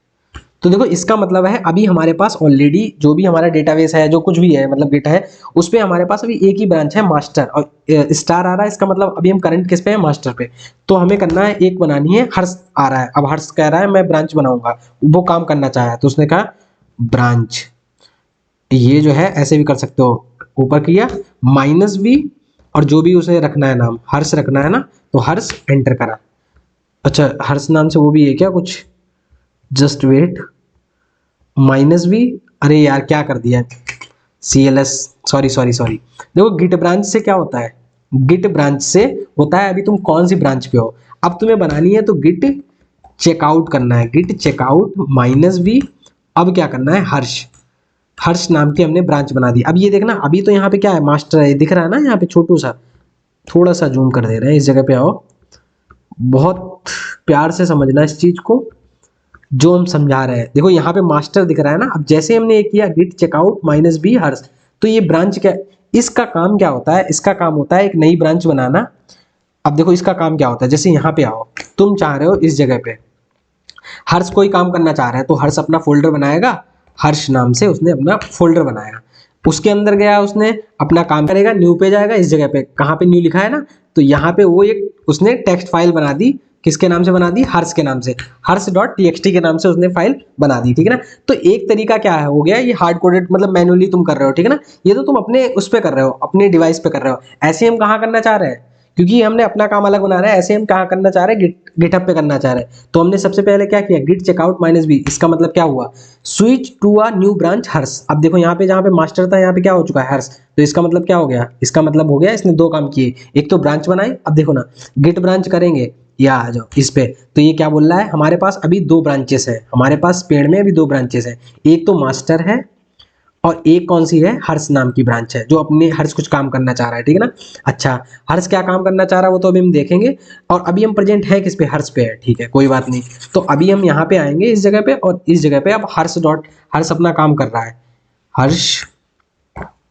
तो देखो इसका मतलब है अभी हमारे पास ऑलरेडी जो भी हमारा डेटाबेस है, जो कुछ भी है, मतलब गिट है, उस पे हमारे पास अभी एक ही ब्रांच है, मास्टर, और स्टार आ रहा है, इसका मतलब अभी हम करंट किस पे है, मास्टर पे। तो हमें करना है, एक बनानी है, हर्ष आ रहा है, अब हर्ष कह रहा है मैं ब्रांच बनाऊंगा, वो काम करना चाहा है, तो उसने कहा ब्रांच, ये जो है ऐसे भी कर सकते हो, ऊपर किया -v, और जो भी उसे रखना है नाम, हर्ष रखना है ना, तो हर्ष एंटर करा। अच्छा, हर्ष नाम से वो भी है क्या कुछ, जस्ट वेट, -v, अरे यार क्या कर दिया, CLS, सॉरी सॉरी सॉरी। देखो गिट ब्रांच से क्या होता है, गिट ब्रांच से होता है अभी तुम कौन सी ब्रांच पे हो। अब तुम्हें बनानी है तो गिट चेकआउट करना है, गिट चेकआउट -v। अब क्या करना है, हर्ष, हर्ष नाम की हमने ब्रांच बना दी। अब ये देखना, अभी तो यहाँ पे क्या है, मास्टर है, दिख रहा है ना यहाँ पे छोटू सा, थोड़ा सा जूम कर दे रहे हैं, इस जगह पे आओ, बहुत प्यार से समझना इस चीज को जो हम समझा रहे हैं। देखो यहाँ पे मास्टर दिख रहा है ना, अब जैसे हमने ये किया गिट चेकआउट -v हर्ष, तो ये ब्रांच क्या, इसका काम क्या होता है, इसका काम होता है एक नई ब्रांच बनाना, अब देखो इसका काम क्या होता है, जैसे यहाँ पे आओ, तुम चाह रहे हो इस जगह पे हर्ष कोई काम करना चाह रहा है, तो हर्ष अपना फोल्डर बनाएगा, हर्ष नाम से उसने अपना फोल्डर बनाया, उसके अंदर गया, उसने अपना काम करेगा, न्यू पे जाएगा, इस जगह पे कहाँ पे न्यू लिखा है ना, तो यहाँ पे वो एक उसने टेक्स्ट फाइल बना दी, किसके नाम से बना दी, हर्ष के नाम से, हर्ष डॉट टीएक्सटी के नाम से उसने फाइल बना दी, ठीक है ना। तो एक तरीका क्या है, हो गया ये हार्ड कोडेड, मतलब मैनुअली तुम कर रहे हो, ठीक है ना, ये तो तुम अपने उस पे कर रहे हो, अपने डिवाइस पे कर रहे हो, ऐसे हम कहाँ करना चाह रहे हैं, क्योंकि हमने अपना काम अलग बना रहा है, ऐसे हम कहाँ करना चाह रहे हैं, गिटहब पे करना चाह रहे हैं। तो हमने सबसे पहले क्या किया, गिट चेकआउट माइनस बी, इसका मतलब क्या हुआ, switch to a new branch Harsh. अब देखो यहाँ पे जहाँ पे मास्टर था, यहाँ पे क्या हो चुका है, हर्ष, तो इसका मतलब क्या हो गया, इसका मतलब हो गया इसने दो काम किए, एक तो ब्रांच बनाई, अब देखो ना गिट ब्रांच करेंगे, या आ जाओ इस पे, तो ये क्या बोल रहा है, हमारे पास अभी दो ब्रांचेस है, हमारे पास पेड़ में अभी दो ब्रांचेस है, एक तो मास्टर है और एक कौन सी है, हर्ष नाम की ब्रांच है, जो अपने हर्ष कुछ काम करना चाह रहा है, ठीक है ना। अच्छा, हर्ष क्या काम करना चाह रहा है वो तो अभी हम देखेंगे, और अभी हम प्रेजेंट है किस पे, हर्ष पे है, ठीक है कोई बात नहीं। तो अभी हम यहाँ पे आएंगे इस जगह पे, और इस जगह पे अब हर्ष अपना काम कर रहा है, हर्ष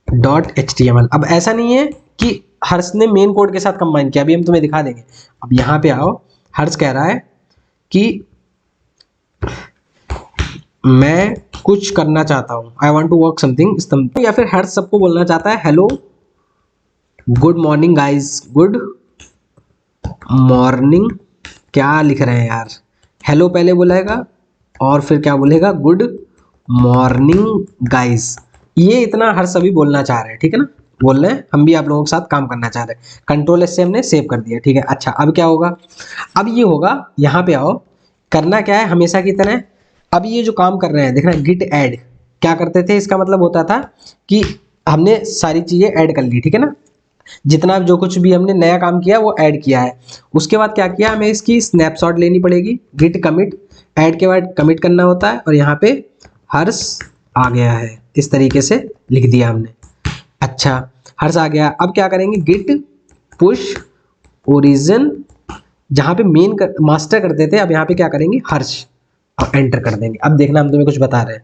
डॉट HTML। अब ऐसा नहीं है कि हर्ष ने मेन कोड के साथ कंबाइन किया, अभी हम तुम्हें दिखा देंगे। अब यहाँ पे आओ, हर्ष कह रहा है कि मैं कुछ करना चाहता हूँ, I want to work something, या फिर हर्ष सबको बोलना चाहता है hello good morning guys, good morning, क्या लिख रहे हैं यार, हेलो पहले बोलेगा और फिर क्या बोलेगा, गुड मॉर्निंग गाइज, ये इतना हर्ष अभी बोलना चाह रहे हैं, ठीक है ना, बोल रहे हैं हम भी आप लोगों के साथ काम करना चाह रहे हैं, कंट्रोल एस से हमने सेव कर दिया, ठीक है। अच्छा, अब क्या होगा, अब ये होगा, यहाँ पे आओ, करना क्या है हमेशा की तरह, अब ये जो काम कर रहे हैं देखना, गिट ऐड क्या करते थे, इसका मतलब होता था कि हमने सारी चीजें ऐड कर ली, ठीक है ना, जितना जो कुछ भी हमने नया काम किया वो ऐड किया है, उसके बाद क्या किया, हमें इसकी स्नैपशॉट लेनी पड़ेगी, गिट कमिट, ऐड के बाद कमिट करना होता है, और यहाँ पे हर्ष आ गया है, इस तरीके से लिख दिया हमने। अच्छा, हर्ष आ गया, अब क्या करेंगे, गिट पुश ओरिजिन, जहाँ पे मास्टर करते थे, अब यहाँ पे क्या करेंगे, हर्ष, और एंटर कर देंगे। अब देखना हम तुम्हें कुछ बता रहे हैं,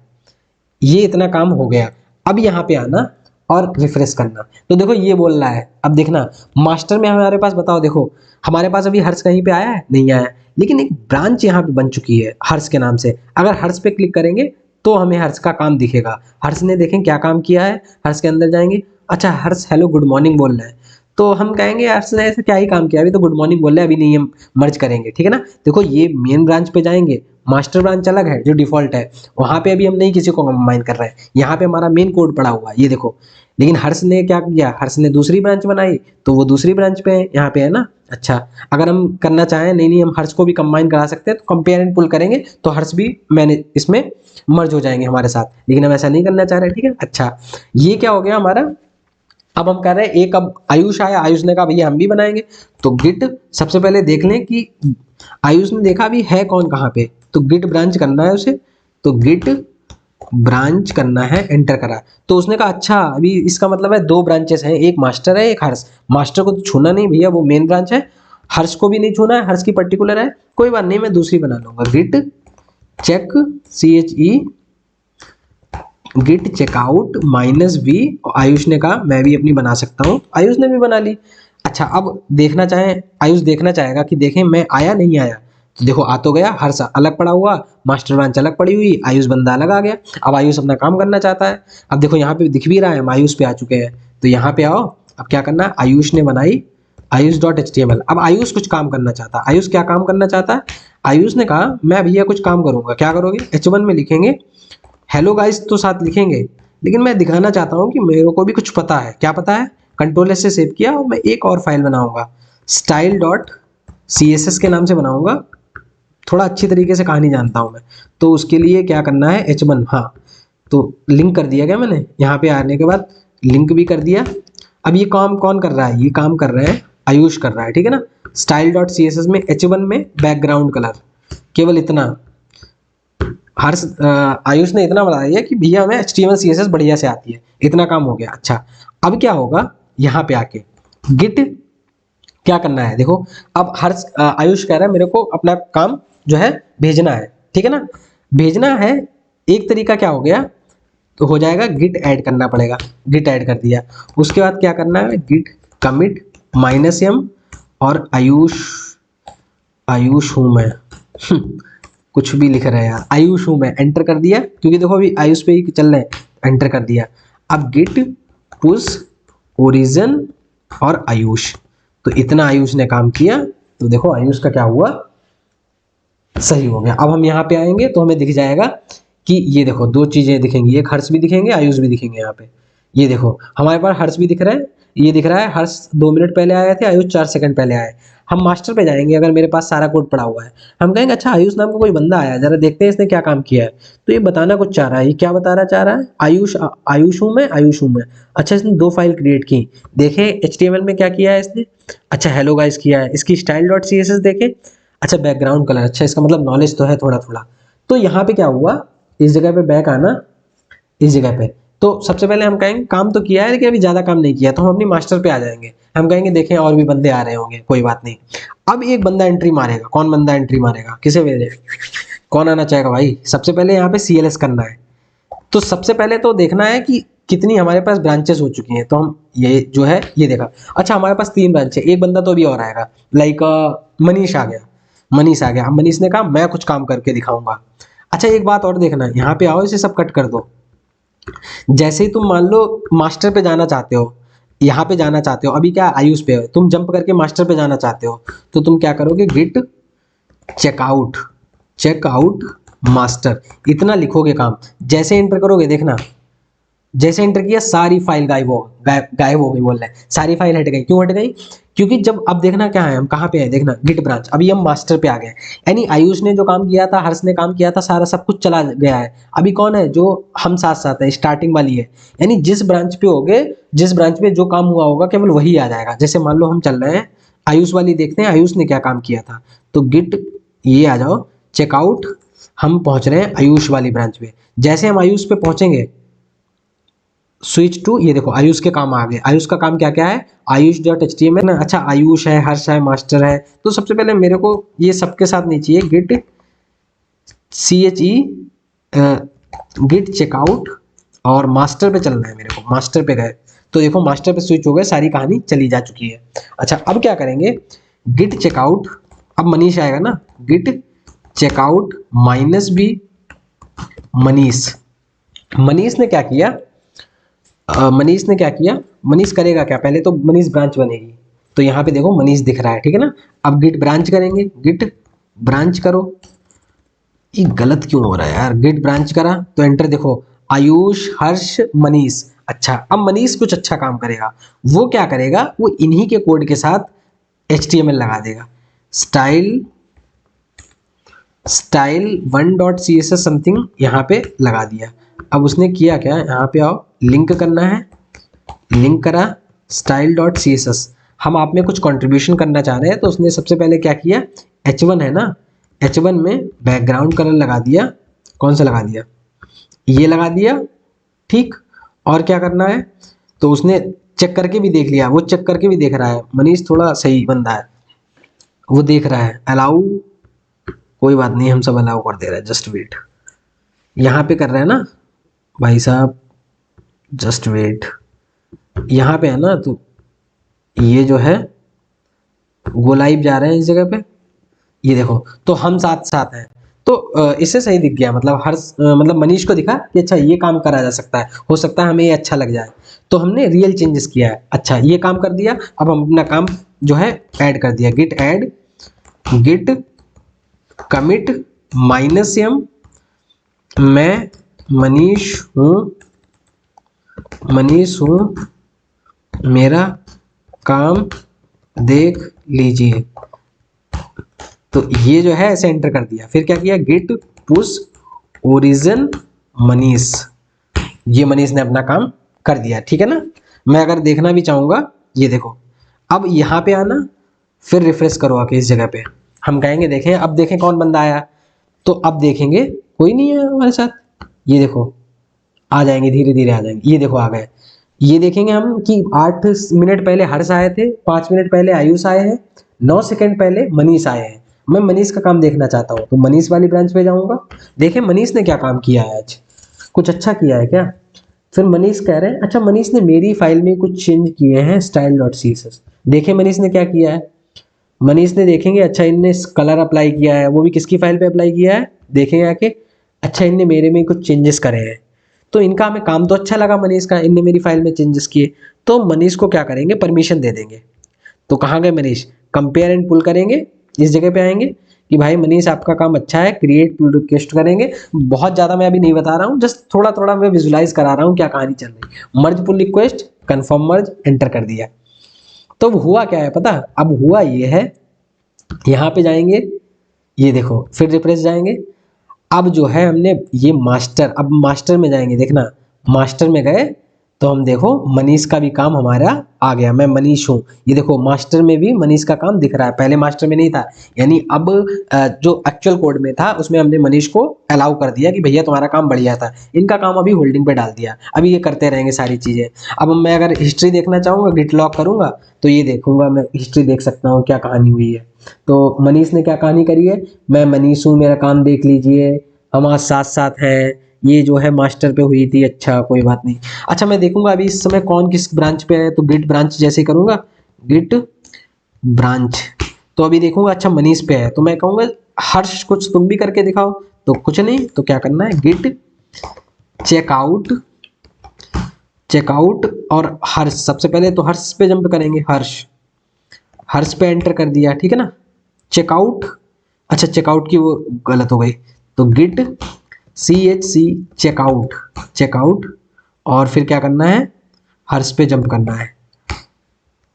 ये इतना काम हो गया, अब यहाँ पे आना और रिफ्रेश करना, तो देखो ये बोल रहा है, अब देखना मास्टर में हमारे पास, बताओ देखो हमारे पास अभी हर्ष कहीं पे आया है, नहीं आया, लेकिन एक ब्रांच यहाँ पे बन चुकी है हर्ष के नाम से, अगर हर्ष पे क्लिक करेंगे तो हमें हर्ष का काम दिखेगा, हर्ष ने देखें क्या काम किया है, हर्ष के अंदर जाएंगे, अच्छा हर्ष हेलो गुड मॉर्निंग बोल रहा है, तो हम कहेंगे हर्ष ने ऐसा क्या ही काम किया, अभी तो गुड मॉर्निंग बोल रहा है, अभी नहीं, हम मर्ज करेंगे, ठीक है ना। देखो ये मेन ब्रांच पे जाएंगे, मास्टर ब्रांच अलग है जो डिफॉल्ट है, वहां पे अभी हम नहीं किसी को कंबाइन कर रहे हैं, यहाँ पे हमारा मेन कोड पड़ा हुआ है, ये देखो, लेकिन हर्ष ने क्या किया, हर्ष ने दूसरी ब्रांच बनाई, तो वो दूसरी ब्रांच पे है, यहाँ पे है ना। अच्छा, अगर हम करना चाहें, नहीं हम हर्ष को भी कंबाइन करा सकते हैं, तो कंपेयर एंड पुल करेंगे तो हर्ष भी मैंने इसमें मर्ज हो जाएंगे हमारे साथ, लेकिन हम ऐसा नहीं करना चाह रहे, ठीक है। अच्छा, ये क्या हो गया हमारा, अब हम कह रहे हैं एक, अब आयुष आया, आयुष ने कहा भैया हम भी बनाएंगे, तो गिट सबसे पहले देख लें कि आयुष ने देखा भी है कौन कहाँ पे, तो गिट ब्रांच करना है उसे, तो गिट ब्रांच करना है, एंटर करा, तो उसने कहा अच्छा अभी इसका मतलब है दो ब्रांचेस हैं, एक मास्टर है एक हर्ष, मास्टर को तो छूना नहीं भैया, वो मेन ब्रांच है, हर्ष को भी नहीं छूना है, हर्ष की पर्टिकुलर है, कोई बात नहीं मैं दूसरी बना लूंगा, git check CHE, git checkout minus V, Ayush ने कहा मैं भी अपनी बना सकता हूँ, आयुष ने भी बना ली। अच्छा, अब देखना चाहे, आयुष देखना चाहेगा कि देखें मैं आया नहीं आया, तो देखो आ तो गया, हर्ष अलग पड़ा हुआ, मास्टर ब्रांच अलग पड़ी हुई, आयुष बंदा अलग आ गया, अब आयुष अपना काम करना चाहता है, अब देखो यहाँ पे दिख भी रहा है हम आयुष पे आ चुके हैं, तो यहाँ पे आओ, अब क्या करना है, आयुष ने बनाई आयुष डॉट HTML, अब आयुष कुछ काम करना चाहता है, आयुष क्या काम करना चाहता है, आयुष ने कहा मैं भैया कुछ काम करूंगा, क्या करोगे, H1 में लिखेंगे हेलो गाइस तो साथ लिखेंगे, लेकिन मैं दिखाना चाहता हूँ कि मेरे को भी कुछ पता है, क्या पता है, कंट्रोल एस से सेव किया, और मैं एक और फाइल बनाऊंगा, स्टाइल डॉट CSS के नाम से बनाऊंगा, थोड़ा अच्छी तरीके से कहानी जानता हूँ मैं, तो उसके लिए क्या करना है, H1, हाँ तो लिंक कर दिया गया मैंने, यहाँ पे आने के बाद लिंक भी कर दिया। अब ये काम कौन कर रहा है, ये काम कर रहा है आयुष कर रहा है, ठीक है ना। स्टाइल डॉट CSS में H1 में बैकग्राउंड कलर, केवल इतना, हर्ष आयुष ने इतना बता दिया कि भैया हमें HTML CSS बढ़िया से आती है, इतना काम हो गया। अच्छा, अब क्या होगा, यहाँ पे आके गिट क्या करना है, देखो अब हर्ष आयुष कह रहा है मेरे को अपना काम जो है भेजना है, ठीक है ना, भेजना है, एक तरीका क्या हो गया, तो हो जाएगा गिट ऐड करना पड़ेगा, गिट ऐड कर दिया, उसके बाद क्या करना है, गिट कमिट -m और आयुष, आयुष हूँ मैं कुछ भी लिख रहा है यार, आयुष हूँ मैं, एंटर कर दिया क्योंकि देखो अभी आयुष पे ही चल रहे हैं, एंटर कर दिया। अब गिट पुश ओरिजिन और आयुष, तो इतना आयुष ने काम किया, तो देखो आयुष का क्या हुआ, सही हो गया। अब हम यहाँ पे आएंगे तो हमें दिख जाएगा कि ये देखो दो चीजें दिखेंगी, एक हर्ष भी दिखेंगे आयुष भी दिखेंगे। यहाँ पे ये देखो हमारे पास हर्ष भी दिख रहा है, ये दिख रहा है हर्ष 2 मिनट पहले आए थे, आयुष 4 सेकंड पहले आए। हम मास्टर पे जाएंगे, अगर मेरे पास सारा कोड पड़ा हुआ है, हम कहेंगे अच्छा आयुष नाम का कोई बंदा आया, जरा देखते हैं इसने क्या काम किया है। तो ये बताना कुछ चाह रहा है, ये क्या बता रहा चाह रहा है, आयुष, आयुष हूँ मैं, आयुष हूँ मैं। अच्छा इसने 2 फाइल क्रिएट की, देखें एचटीएमएल में क्या किया है इसने, अच्छा हेलो गाइस किया है, इसकी style dot C S S देखें, अच्छा बैकग्राउंड कलर, अच्छा इसका मतलब नॉलेज तो है थोड़ा थोड़ा। तो यहाँ पे क्या हुआ, इस जगह पे बैक आना, इस जगह पे, तो सबसे पहले हम कहेंगे काम तो किया है लेकिन अभी ज्यादा काम नहीं किया, तो हम अपनी मास्टर पे आ जाएंगे, हम कहेंगे देखें और भी बंदे आ रहे होंगे, कोई बात नहीं। अब एक बंदा एंट्री मारेगा, कौन बंदा एंट्री मारेगा, किसे भेजे, कौन आना चाहेगा भाई। सबसे पहले यहाँ पे सीएलएस करना है, तो सबसे पहले तो देखना है कि कितनी हमारे पास ब्रांचेस हो चुकी हैं, तो हम ये जो है ये देखा, अच्छा हमारे पास 3 ब्रांच है, एक बंदा तो अभी और आएगा, लाइक मनीष आ गया, मनीष आ गया। अब मनीष ने कहा मैं कुछ काम करके दिखाऊंगा। अच्छा एक बात और देखना, यहाँ पे आओ, इसे सब कट कर दो। जैसे ही तुम मान लो मास्टर पे जाना चाहते हो, यहाँ पे जाना चाहते हो, अभी क्या आयुष पे हो, तुम जंप करके मास्टर पे जाना चाहते हो, तो तुम क्या करोगे, गिट चेकआउट, चेकआउट मास्टर, इतना लिखोगे काम। जैसे एंटर करोगे देखना, जैसे एंटर किया सारी फाइल गायब हो गई, बोल रहे हैं सारी फाइल हट गई। क्यों हट गई, क्योंकि जब अब देखना क्या है, हम कहाँ पे हैं देखना, गिट ब्रांच, अभी हम मास्टर पे आ गए, यानी आयुष ने जो काम किया था, हर्ष ने काम किया था, सारा सब कुछ चला गया है। अभी कौन है जो हम साथ साथ है, स्टार्टिंग वाली है, यानी जिस ब्रांच पे हो गए, जिस ब्रांच पे जो काम हुआ होगा केवल वही आ जाएगा। जैसे मान लो हम चल रहे हैं आयुष वाली, देखते हैं आयुष ने क्या काम किया था, तो गिट ये आ जाओ चेकआउट, हम पहुंच रहे हैं आयुष वाली ब्रांच पे। जैसे हम आयुष पे पहुंचेंगे, स्विच टू, ये देखो आयुष के काम आ गए। आयुष का काम क्या क्या है, Ayush dot H T M L, अच्छा आयुष है, हर्ष है, मास्टर है। तो सबसे पहले मेरे को ये सबके साथ नहीं चाहिए, git C H E, git checkout, और मास्टर पे चलना है मेरे को, मास्टर पे गए तो देखो मास्टर पे स्विच हो गए, सारी कहानी चली जा चुकी है। अच्छा अब क्या करेंगे, गिट चेकआउट, अब मनीष आएगा ना, git checkout minus B Manish. Manish ने क्या किया, मनीष ने क्या किया, मनीष करेगा क्या, पहले तो मनीष ब्रांच बनेगी, तो यहाँ पे देखो मनीष दिख रहा है, ठीक है ना। अब गिट ब्रांच करेंगे, गिट ब्रांच करो, ये गलत क्यों हो रहा है यार, गिट ब्रांच करा तो एंटर, देखो आयुष हर्ष मनीष। अच्छा अब मनीष कुछ अच्छा काम करेगा, वो क्या करेगा, वो इन्हीं के कोड के साथ HTML लगा देगा, स्टाइल, स्टाइल 1.css समथिंग यहाँ पे लगा दिया। अब उसने किया क्या, यहाँ पे आओ, लिंक करना है, लिंक करा style dot C S S, हम आप में कुछ कंट्रीब्यूशन करना चाह रहे हैं, तो उसने सबसे पहले क्या किया, H1 है ना, H1 में बैकग्राउंड कलर लगा दिया, कौन सा लगा दिया, ये लगा दिया, ठीक। और क्या करना है, तो उसने चेक करके भी देख लिया, वो चेक करके भी देख रहा है, मनीष थोड़ा सही बंदा है, वो देख रहा है, अलाउ, कोई बात नहीं हम सब अलाउ कर दे रहे हैं, जस्ट वेट, यहाँ पे कर रहे हैं ना भाई साहब, जस्ट वेट, यहाँ पे है ना, तो ये जो है गो लाइव जा रहे हैं इस जगह पे, ये देखो, तो हम साथ साथ हैं, तो इससे सही दिख गया, मतलब हर मतलब मनीष को दिखा कि अच्छा ये काम करा जा सकता है, हो सकता है हमें ये अच्छा लग जाए, तो हमने रियल चेंजेस किया है। अच्छा ये काम कर दिया, अब हम अपना काम जो है ऐड कर दिया, git add, git commit -m, मैं मनीष हूँ, मनीष हूँ, मेरा काम देख लीजिए, तो ये जो है ऐसे एंटर कर दिया। फिर क्या किया, गिट पुश ओरिजिन मनीष, ये मनीष ने अपना काम कर दिया, ठीक है ना। मैं अगर देखना भी चाहूंगा, ये देखो, अब यहाँ पे आना, फिर रिफ्रेश करो आके इस जगह पे, हम कहेंगे देखें, अब देखें कौन बंदा आया, तो अब देखेंगे कोई नहीं है हमारे साथ, ये देखो आ जाएंगे, धीरे धीरे आ जाएंगे, ये देखो आ गए। ये देखेंगे हम कि 8 मिनट पहले हर्ष आए थे, 5 मिनट पहले आयुष आए हैं, 9 सेकंड पहले मनीष आए हैं। मैं मनीष का काम देखना चाहता हूँ, तो मनीष वाली ब्रांच पे जाऊंगा, देखें मनीष ने क्या काम किया है, आज कुछ अच्छा किया है क्या। फिर मनीष कह रहे हैं, अच्छा मनीष ने मेरी फाइल में कुछ चेंज किए हैं, style dot C S S, देखें मनीष ने क्या किया है, मनीष ने देखेंगे अच्छा इनने कलर अप्लाई किया है, वो भी किसकी फाइल पे अप्लाई किया है, देखेंगे आके अच्छा इनने मेरे में कुछ चेंजेस करे हैं, तो इनका हमें काम तो अच्छा लगा मनीष का, इनने मेरी फाइल में चेंजेस किए, तो मनीष को क्या करेंगे, परमिशन दे देंगे। तो कहाँ गए मनीष, कंपेयर एंड पुल करेंगे, इस जगह पे आएंगे कि भाई मनीष आपका काम अच्छा है, क्रिएट पुल रिक्वेस्ट करेंगे। बहुत ज्यादा मैं अभी नहीं बता रहा हूँ, जस्ट थोड़ा थोड़ा मैं विजुलाइज करा रहा हूँ क्या कहानी चल रही है। मर्ज पुल रिक्वेस्ट, कंफर्म मर्ज, एंटर कर दिया। तो हुआ क्या है पता, अब हुआ ये है, यहाँ पे जाएंगे, ये देखो फिर रिफ्रेश जाएंगे, अब जो है हमने ये मास्टर, अब मास्टर में जाएंगे, देखना मास्टर में गए तो हम देखो मनीष का भी काम हमारा आ गया, मैं मनीष हूँ, ये देखो मास्टर में भी मनीष का काम दिख रहा है, पहले मास्टर में नहीं था। यानी अब जो एक्चुअल कोड में था उसमें हमने मनीष को अलाउ कर दिया कि भैया तुम्हारा काम बढ़िया था, इनका काम अभी होल्डिंग पे डाल दिया, अभी ये करते रहेंगे सारी चीज़ें। अब मैं अगर हिस्ट्री देखना चाहूँगा, गिट लॉग करूँगा तो ये देखूंगा, मैं हिस्ट्री देख सकता हूँ क्या कहानी हुई है। तो मनीष ने क्या कहानी करी है, मैं मनीष हूँ, मेरा काम देख लीजिए, हम आज साथ साथ हैं, ये जो है मास्टर पे हुई थी, अच्छा कोई बात नहीं। अच्छा मैं देखूंगा अभी इस समय कौन किस ब्रांच पे है, तो गिट ब्रांच जैसे करूंगा, गिट ब्रांच, तो अभी देखूंगा अच्छा मनीष पे है, तो मैं कहूंगा हर्ष कुछ तुम भी करके दिखाओ, तो कुछ नहीं, तो क्या करना है, गिट चेकआउट, चेकआउट और हर्ष, सबसे पहले तो हर्ष पे जंप करेंगे, हर्ष, हर्ष पे एंटर कर दिया, ठीक है ना। चेकआउट, अच्छा चेकआउट की वो गलत हो गई, तो गिट CHC चेकआउट, चेकआउट, और फिर क्या करना है, हर्ष पे जंप करना है।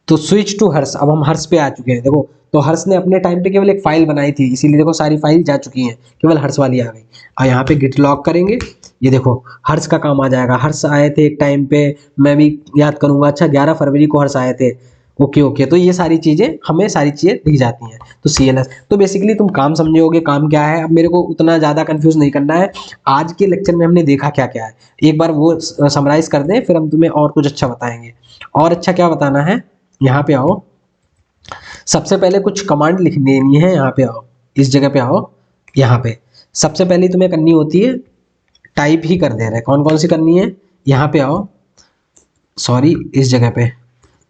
तो स्विच टू हर्ष, अब हम हर्ष पे आ चुके हैं, देखो तो हर्ष ने अपने टाइम पे केवल एक फाइल बनाई थी, इसीलिए देखो सारी फाइल जा चुकी हैं, केवल हर्ष वाली आ गई। और यहाँ पे गिट लॉग करेंगे, ये देखो हर्ष का काम आ जाएगा, हर्ष आए थे एक टाइम पे, मैं भी याद करूंगा, अच्छा 11 फरवरी को हर्ष आए थे, ओके ओके, तो ये सारी चीजें हमें सारी चीजें दी जाती हैं। तो CLS, तो बेसिकली तुम काम समझोगे काम क्या है, अब मेरे को उतना ज्यादा कंफ्यूज नहीं करना है। आज के लेक्चर में हमने देखा क्या क्या है, एक बार वो समराइज कर दें, फिर हम तुम्हें और कुछ अच्छा बताएंगे। और अच्छा क्या बताना है, यहाँ पे आओ, सबसे पहले कुछ कमांड लिख देनी है, यहाँ पे आओ, इस जगह पे आओ, यहाँ पे सबसे पहले तुम्हें करनी होती है, टाइप ही कर दे रहे, कौन कौन सी करनी है, यहाँ पे आओ, सॉरी इस जगह पे,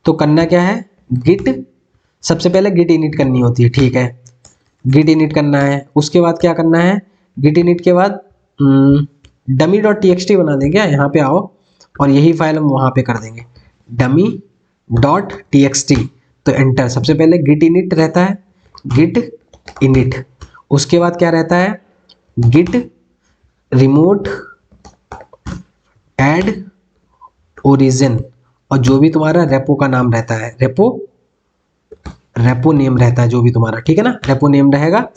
तो करना क्या है, गिट, सबसे पहले गिट इनिट करनी होती है, ठीक है, गिट इनिट करना है। उसके बाद क्या करना है, गिट इनिट के बाद dummy.txt बना देंगे, यहाँ पे आओ, और यही फाइल हम वहाँ पे कर देंगे, dummy.txt, तो एंटर। सबसे पहले गिट इनिट रहता है, गिट इनिट, उसके बाद क्या रहता है, गिट रिमोट एड ओरिजिन, और जो भी तुम्हारा रेपो का नाम रहता है, रेपो नेम रहता है जो भी तुम्हारा, ठीक है ना, रेपो नेम रहेगा,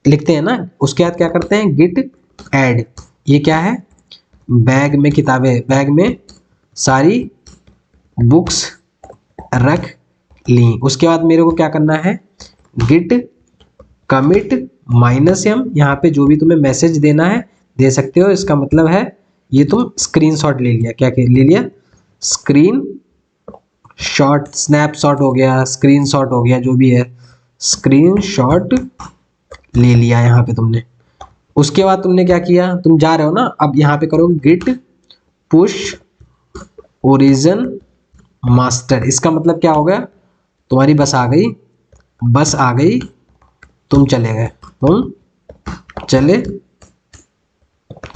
लिखते हैं ना। उसके बाद क्या करते हैं, गिट ऐड, ये क्या है, बैग में किताबें, बैग में सारी बुक्स रख ली। उसके बाद मेरे को क्या करना है, गिट कमिट -m, यहाँ पे जो भी तुम्हें मैसेज देना है दे सकते हो, इसका मतलब है ये तुम स्क्रीनशॉट ले लिया, क्या ले लिया, स्क्रीन शॉट, स्नैपशॉट हो गया, स्क्रीनशॉट हो गया, जो भी है स्क्रीनशॉट ले लिया यहाँ पे तुमने। उसके बाद तुमने क्या किया, तुम जा रहे हो ना, अब यहाँ पे करोगे गिट पुश ओरिजिन मास्टर, इसका मतलब क्या हो गया, तुम्हारी बस आ गई, बस आ गई, तुम चले गए, तुम चले,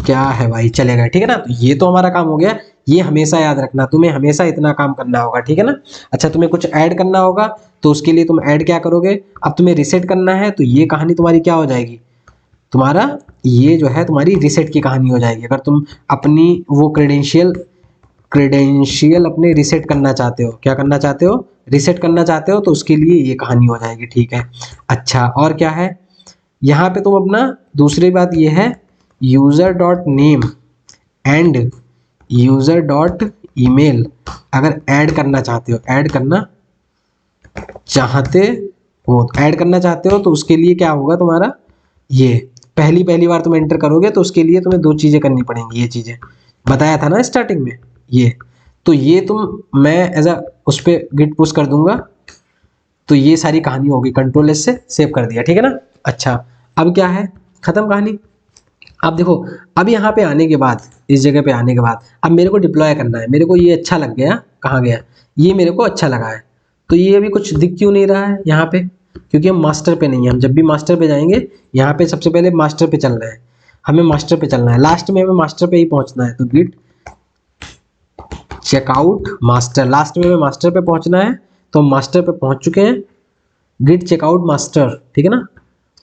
क्या है भाई, चले गए, ठीक है ना। तो ये तो हमारा काम हो गया, ये हमेशा याद रखना, तुम्हें हमेशा इतना काम करना होगा, ठीक है ना। अच्छा तुम्हें कुछ ऐड करना होगा, तो उसके लिए तुम ऐड क्या करोगे, अब तुम्हें रिसेट करना है, तो ये कहानी तुम्हारी क्या हो जाएगी, तुम्हारा ये जो है तुम्हारी रिसेट की कहानी हो जाएगी। अगर तुम अपनी वो क्रेडेंशियल अपने रिसेट करना चाहते हो, क्या करना चाहते हो, रिसेट करना चाहते हो, तो उसके लिए ये कहानी हो जाएगी, ठीक है। अच्छा और क्या है, यहाँ पे तुम अपना दूसरी बात ये है, user dot name and user dot email अगर ऐड करना चाहते हो, ऐड करना चाहते हो, ऐड करना चाहते हो, तो उसके लिए क्या होगा तुम्हारा, ये पहली बार तुम एंटर करोगे, तो उसके लिए तुम्हें 2 चीजें करनी पड़ेंगी, ये चीजें बताया था ना स्टार्टिंग में, ये तो ये तुम, मैं एज अ उस पर गिट पुश कर दूंगा, तो ये सारी कहानी होगी, कंट्रोल एस से सेव कर दिया, ठीक है ना। अच्छा अब क्या है, खत्म कहानी। अब देखो, अब यहाँ पे आने के बाद, इस जगह पे आने के बाद, अब मेरे को डिप्लॉय करना है, मेरे को ये अच्छा लग गया, कहाँ गया, ये मेरे को अच्छा लगा है, तो ये अभी कुछ दिख क्यों नहीं रहा है यहाँ पे, क्योंकि हम मास्टर पे नहीं है। हम जब भी मास्टर पे जाएंगे यहाँ पे सबसे पहले मास्टर पे चलना है, हमें मास्टर पे चलना है, लास्ट में हमें मास्टर पे ही पहुंचना है। तो गिट चेकआउट मास्टर, लास्ट में हमें मास्टर पे पहुंचना है, तो हम मास्टर पे पहुंच चुके हैं। गिट चेकआउट मास्टर, ठीक है ना।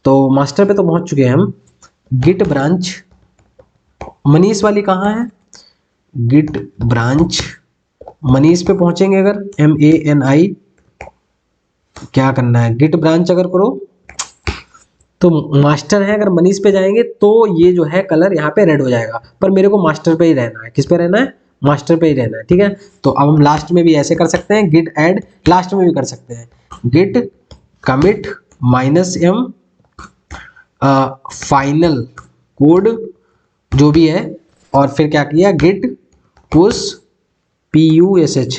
तो मास्टर पे तो पहुंच चुके हैं हम। गिट ब्रांच मनीष वाली कहाँ है, गिट ब्रांच मनीष पे पहुंचेंगे अगर, MANI, क्या करना है गिट ब्रांच अगर करो तो मास्टर है, अगर मनीष पे जाएंगे तो ये जो है कलर यहाँ पे रेड हो जाएगा, पर मेरे को मास्टर पे ही रहना है। किस पे रहना है, मास्टर पे ही रहना है, ठीक है। तो अब हम लास्ट में भी ऐसे कर सकते हैं, गिट ऐड लास्ट में भी कर सकते हैं, git commit -M final code जो भी है, और फिर क्या किया गिट पुश PUSH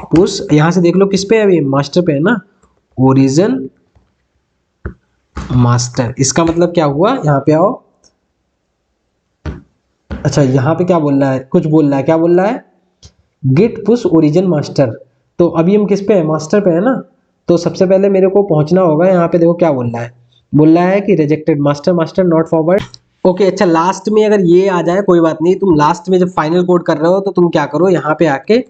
पुश, यहाँ से देख लो किस पे है अभी, मास्टर पे है ना, ओरिजिन मास्टर। इसका मतलब क्या हुआ, यहाँ पे आओ, अच्छा यहाँ पे क्या बोल रहा है, कुछ बोल रहा है, क्या बोल रहा है, गिट पुश ओरिजिन मास्टर। तो अभी हम किस पे है, मास्टर पे है ना। तो सबसे पहले मेरे को पहुंचना होगा, यहाँ पे देखो क्या बोल रहा है, बोल रहा है कि rejected master, master not forward. Okay अच्छा, लास्ट में अगर ये आ जाए कोई बात नहीं, तुम लास्ट में जब फाइनल कोड कर रहे हो तो तुम क्या करो, यहाँ पे आके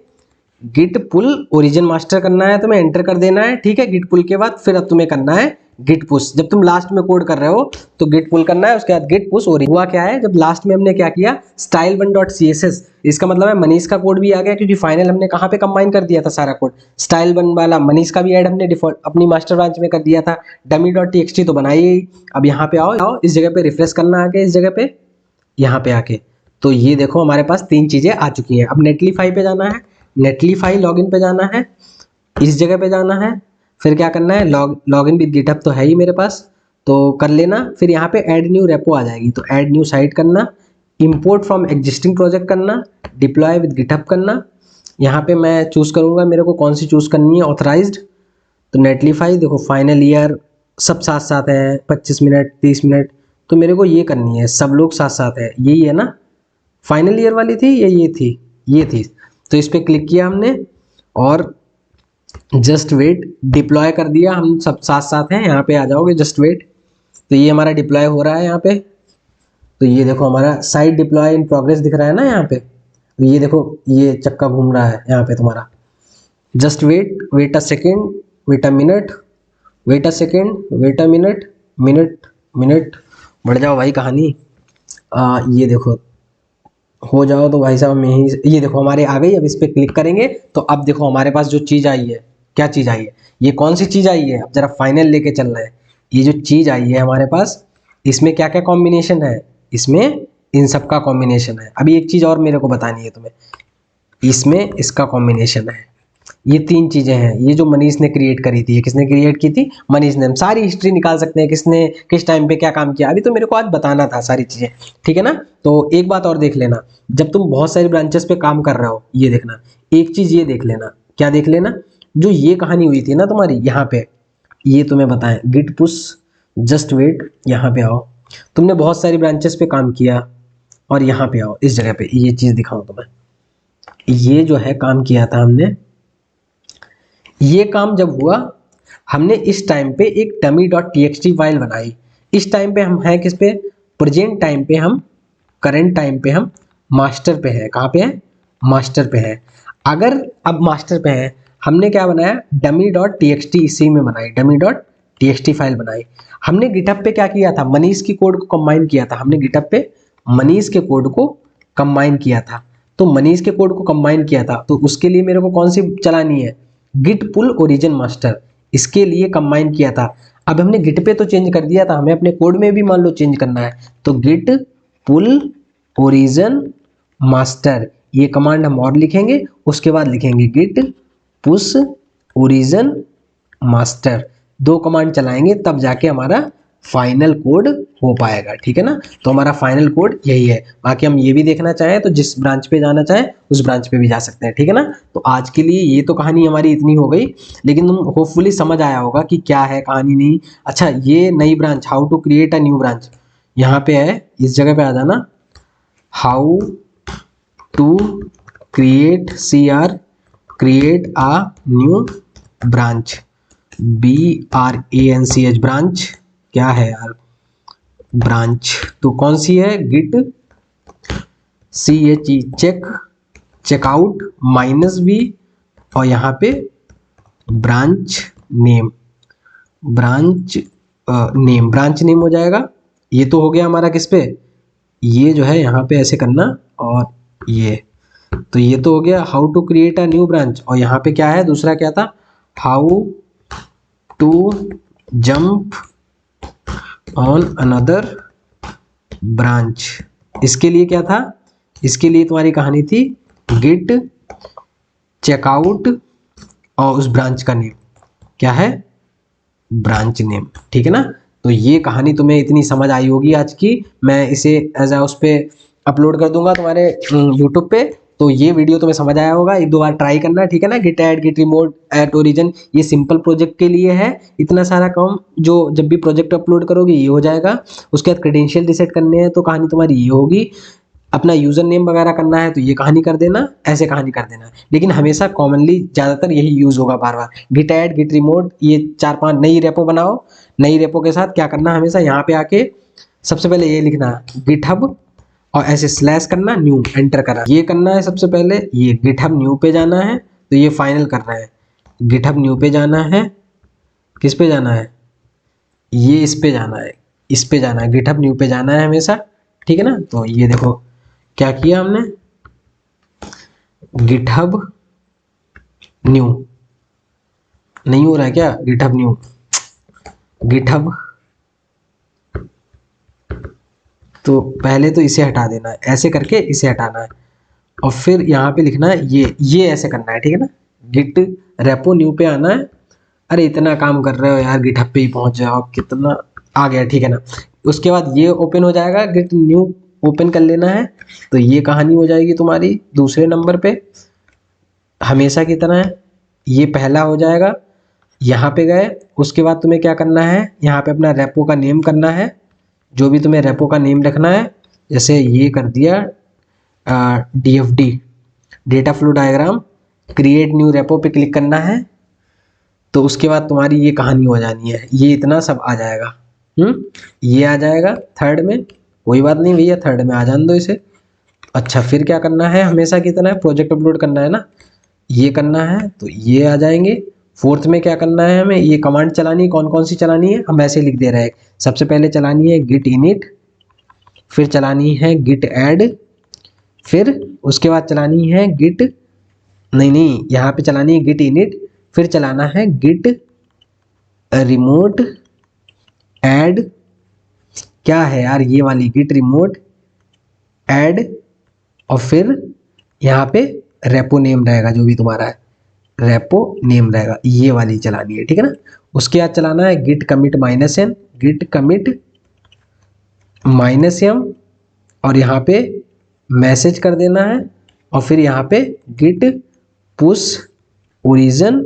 गिट पुल ओरिजिन मास्टर करना है, तुम्हें एंटर कर देना है, ठीक है। गिट पुल के बाद फिर अब तुम्हें करना है गिट पुश। जब तुम लास्ट में कोड कर रहे हो तो गिट पुल करना है, उसके बाद गिट पुश ओरिजिन। हुआ क्या है, जब लास्ट में हमने क्या किया, style1.css, इसका मतलब है मनीष का कोड भी आ गया, क्योंकि फाइनल हमने कहाँ पे कंबाइन कर दिया था सारा कोड, style1 वाला मनीष का भी ऐड हमने डिफॉल्ट अपनी मास्टर ब्रांच में कर दिया था। dummy.txt तो बनाई ही। अब यहाँ पे आओ इस जगह पे रिफ्रेश करना आके, इस जगह पे यहाँ पे आके, तो ये देखो हमारे पास 3 चीजें आ चुकी हैं। अब नेटलीफाई पे जाना है, नेटलीफाई लॉगिन पे जाना है, इस जगह पे जाना है, फिर क्या करना है, लॉगिन विद गिटहब तो है ही मेरे पास, तो कर लेना। फिर यहाँ पे ऐड न्यू रेपो आ जाएगी, तो ऐड न्यू साइट करना, इंपोर्ट फ्रॉम एग्जिस्टिंग प्रोजेक्ट करना, डिप्लॉय विद गिटहब करना। यहाँ पे मैं चूज करूंगा मेरे को कौन सी चूज करनी है, ऑथराइज्ड। तो नेटलीफाई देखो फाइनल ईयर सब साथ साथ है, 25 मिनट 30 मिनट, तो मेरे को ये करनी है, सब लोग साथ साथ है, यही है ना, फाइनल ईयर वाली थी या ये थी, ये थी। तो इस पर क्लिक किया हमने और जस्ट वेट डिप्लॉय कर दिया, हम सब साथ साथ हैं, यहाँ पे आ जाओगे जस्ट वेट। तो ये हमारा डिप्लॉय हो रहा है यहाँ पे, तो ये देखो हमारा साइट डिप्लॉय इन प्रोग्रेस दिख रहा है ना यहाँ पे। तो ये देखो ये चक्का घूम रहा है यहाँ पे तुम्हारा, just wait, wait a second, wait a minute, wait a second, wait a minute, minute minute, बढ़ जाओ भाई कहानी। ये देखो हो जाओ तो भाई साहब, यही ये देखो हमारे आ गई। अब इस पर क्लिक करेंगे तो अब देखो हमारे पास जो चीज़ आई है, क्या चीज़ आई है, ये कौन सी चीज़ आई है, अब जरा फाइनल लेके चल रहे हैं। ये जो चीज़ आई है हमारे पास, इसमें क्या क्या कॉम्बिनेशन है, इसमें इन सब का कॉम्बिनेशन है। अभी एक चीज़ और मेरे को बतानी है तुम्हें, इसमें इसका कॉम्बिनेशन है। ये 3 चीजें हैं, ये जो मनीष ने क्रिएट करी थी, ये किसने क्रिएट की थी, मनीष ने। हम सारी हिस्ट्री निकाल सकते हैं, किसने किस टाइम पे क्या काम किया, अभी तो मेरे को आज बताना था सारी चीजें, ठीक है ना। तो एक बात और देख लेना, जब तुम बहुत सारी ब्रांचेस पे काम कर रहे हो, ये देखना एक चीज, ये देख लेना, क्या देख लेना, जो ये कहानी हुई थी ना तुम्हारी यहाँ पे, ये तुम्हें बताएं, गिट पुश, जस्ट वेट, यहाँ पे आओ, तुमने बहुत सारी ब्रांचेस पे काम किया, और यहाँ पे आओ इस जगह पे, ये चीज दिखाऊं तुम्हें, ये जो है काम किया था हमने। ये काम जब हुआ, हमने इस टाइम पे एक dummy.txt फाइल बनाई। इस टाइम पे हम हैं किस पे, प्रेजेंट टाइम पे, हम करंट टाइम पे हम मास्टर पे हैं। कहाँ पे हैं, मास्टर पे हैं। अगर अब मास्टर पे हैं, हमने क्या बनाया, dummy.txt इसी में बनाई, dummy.txt फाइल बनाई। हमने गिटहब पे क्या किया था, मनीष की कोड को कंबाइन किया था, हमने गिटहब पे मनीष के कोड को कंबाइन किया था। तो मनीष के कोड को कंबाइन किया था, तो उसके लिए मेरे को कौन सी चलानी है, गिट पुल ओरिजिन मास्टर, इसके लिए कंबाइन किया था। अब हमने गिट पे तो चेंज कर दिया था, हमें अपने कोड में भी मान लो चेंज करना है, तो गिट पुल ओरिजिन मास्टर, ये कमांड हम और लिखेंगे, उसके बाद लिखेंगे git push origin master. 2 command चलाएंगे तब जाके हमारा फाइनल कोड हो पाएगा, ठीक है ना। तो हमारा फाइनल कोड यही है। बाकी हम ये भी देखना चाहें तो जिस ब्रांच पे जाना चाहें उस ब्रांच पे भी जा सकते हैं, ठीक है ना। तो आज के लिए ये तो कहानी हमारी इतनी हो गई, लेकिन तुम होपफुली समझ आया होगा कि क्या है कहानी नहीं। अच्छा ये नई branch, how to create a new branch, यहाँ पे है, इस जगह पे आ जाना, how to create CR create a new branch. BRANCH, branch क्या है यार, ब्रांच तो कौन सी है, git CHE, check, checkout -V और यहाँ पे branch name, branch name, branch name हो जाएगा। ये तो हो गया हमारा किस पे, ये जो है यहाँ पे ऐसे करना और ये, तो ये तो हो गया how to create a new branch. और यहाँ पे क्या है, दूसरा क्या था, how to jump on another branch. इसके लिए क्या था, इसके लिए तुम्हारी कहानी थी गिट चेकआउट और उस ब्रांच का नेम क्या है, ब्रांच नेम, ठीक है ना। तो ये कहानी तुम्हें इतनी समझ आई होगी आज की, मैं इसे एज उस पे अपलोड कर दूंगा तुम्हारे यूट्यूब पे। तो ये वीडियो तुम्हें समझ आया होगा, एक दो बार ट्राई करना, ठीक है ना। Git add, git remote, add origin, ये सिंपल प्रोजेक्ट के लिए है। इतना सारा काम जो जब भी प्रोजेक्ट अपलोड करोगे ये हो जाएगा। उसके बाद क्रेडेंशियल रीसेट करने हैं तो कहानी तुम्हारी ये होगी। अपना यूजर नेम वगैरह करना है तो ये कहानी कर देना, ऐसे कहानी कर देना। लेकिन हमेशा कॉमनली ज़्यादातर यही यूज़ होगा बार बार, गिट ऐड, गिट रिमोट, ये 4-5 नई रेपो बनाओ। नई रेपो के साथ क्या करना, हमेशा यहाँ पे आके सबसे पहले ये लिखना गिटहब और ऐसे स्लैश करना, न्यू एंटर करना, ये करना है सबसे पहले। ये गिटहब न्यू पे जाना है तो ये फाइनल करना है, गिटहब न्यू पे जाना है, किस पे जाना है, ये इस पे जाना है, इस पे जाना है, गिटहब न्यू पे जाना है हमेशा, ठीक है ना। तो ये देखो क्या किया हमने, गिटहब न्यू, नहीं हो रहा है क्या, गिटहब न्यू, गिटहब, तो पहले तो इसे हटा देना है, ऐसे करके इसे हटाना है और फिर यहाँ पे लिखना है ये ऐसे करना है, ठीक है ना। गिट रेपो न्यू पे आना है। अरे इतना काम कर रहे हो यार, गिटहब पे ही पहुंच जाओ, कितना आ गया, ठीक है ना। उसके बाद ये ओपन हो जाएगा, गिट न्यू ओपन कर लेना है तो ये कहानी हो जाएगी तुम्हारी दूसरे नंबर पे हमेशा की तरह। ये पहला हो जाएगा, यहाँ पे गए। उसके बाद तुम्हें क्या करना है, यहाँ पे अपना रेपो का नेम करना है, जो भी तुम्हें रेपो का नेम रखना है। जैसे ये कर दिया DFD, data flow diagram, create new repo पे क्लिक करना है। तो उसके बाद तुम्हारी ये कहानी हो जानी है, ये इतना सब आ जाएगा। ये आ जाएगा थर्ड में, कोई बात नहीं भैया, थर्ड में आ जान दो इसे। अच्छा फिर क्या करना है, हमेशा की तरह प्रोजेक्ट अपलोड करना है ना, ये करना है तो ये आ जाएंगे। फोर्थ में क्या करना है, हमें ये कमांड चलानी है, कौन कौन सी चलानी है हम ऐसे लिख दे रहे हैं। सबसे पहले चलानी है गिट इनिट, फिर चलानी है गिट ऐड, फिर उसके बाद चलानी है गिट, नहीं यहाँ पे चलानी है गिट इनिट, फिर चलाना है गिट रिमोट ऐड, क्या है यार ये वाली, गिट रिमोट ऐड, और फिर यहाँ पे रेपो नेम रहेगा, जो भी तुम्हारा है रेपो नेम रहेगा, ये वाली चलानी है, ठीक है ना। उसके बाद चलाना है git commit -n, git commit -m, और यहाँ पे मैसेज कर देना है, और फिर यहाँ पे गिट पुश ओरिजिन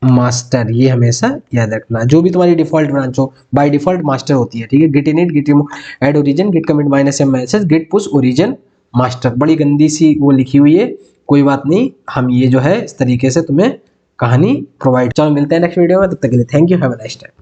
मास्टर, ये हमेशा याद रखना। जो भी तुम्हारी डिफॉल्ट ब्रांच हो, बाय डिफॉल्ट मास्टर होती है, ठीक है। Git init, git remove, add origin, git commit -m message, git push origin master, बड़ी गंदी सी वो लिखी हुई है, कोई बात नहीं, हम ये जो है इस तरीके से तुम्हें कहानी प्रोवाइड। चलो मिलते हैं नेक्स्ट वीडियो में, तब तक के लिए thank you, have a nice time.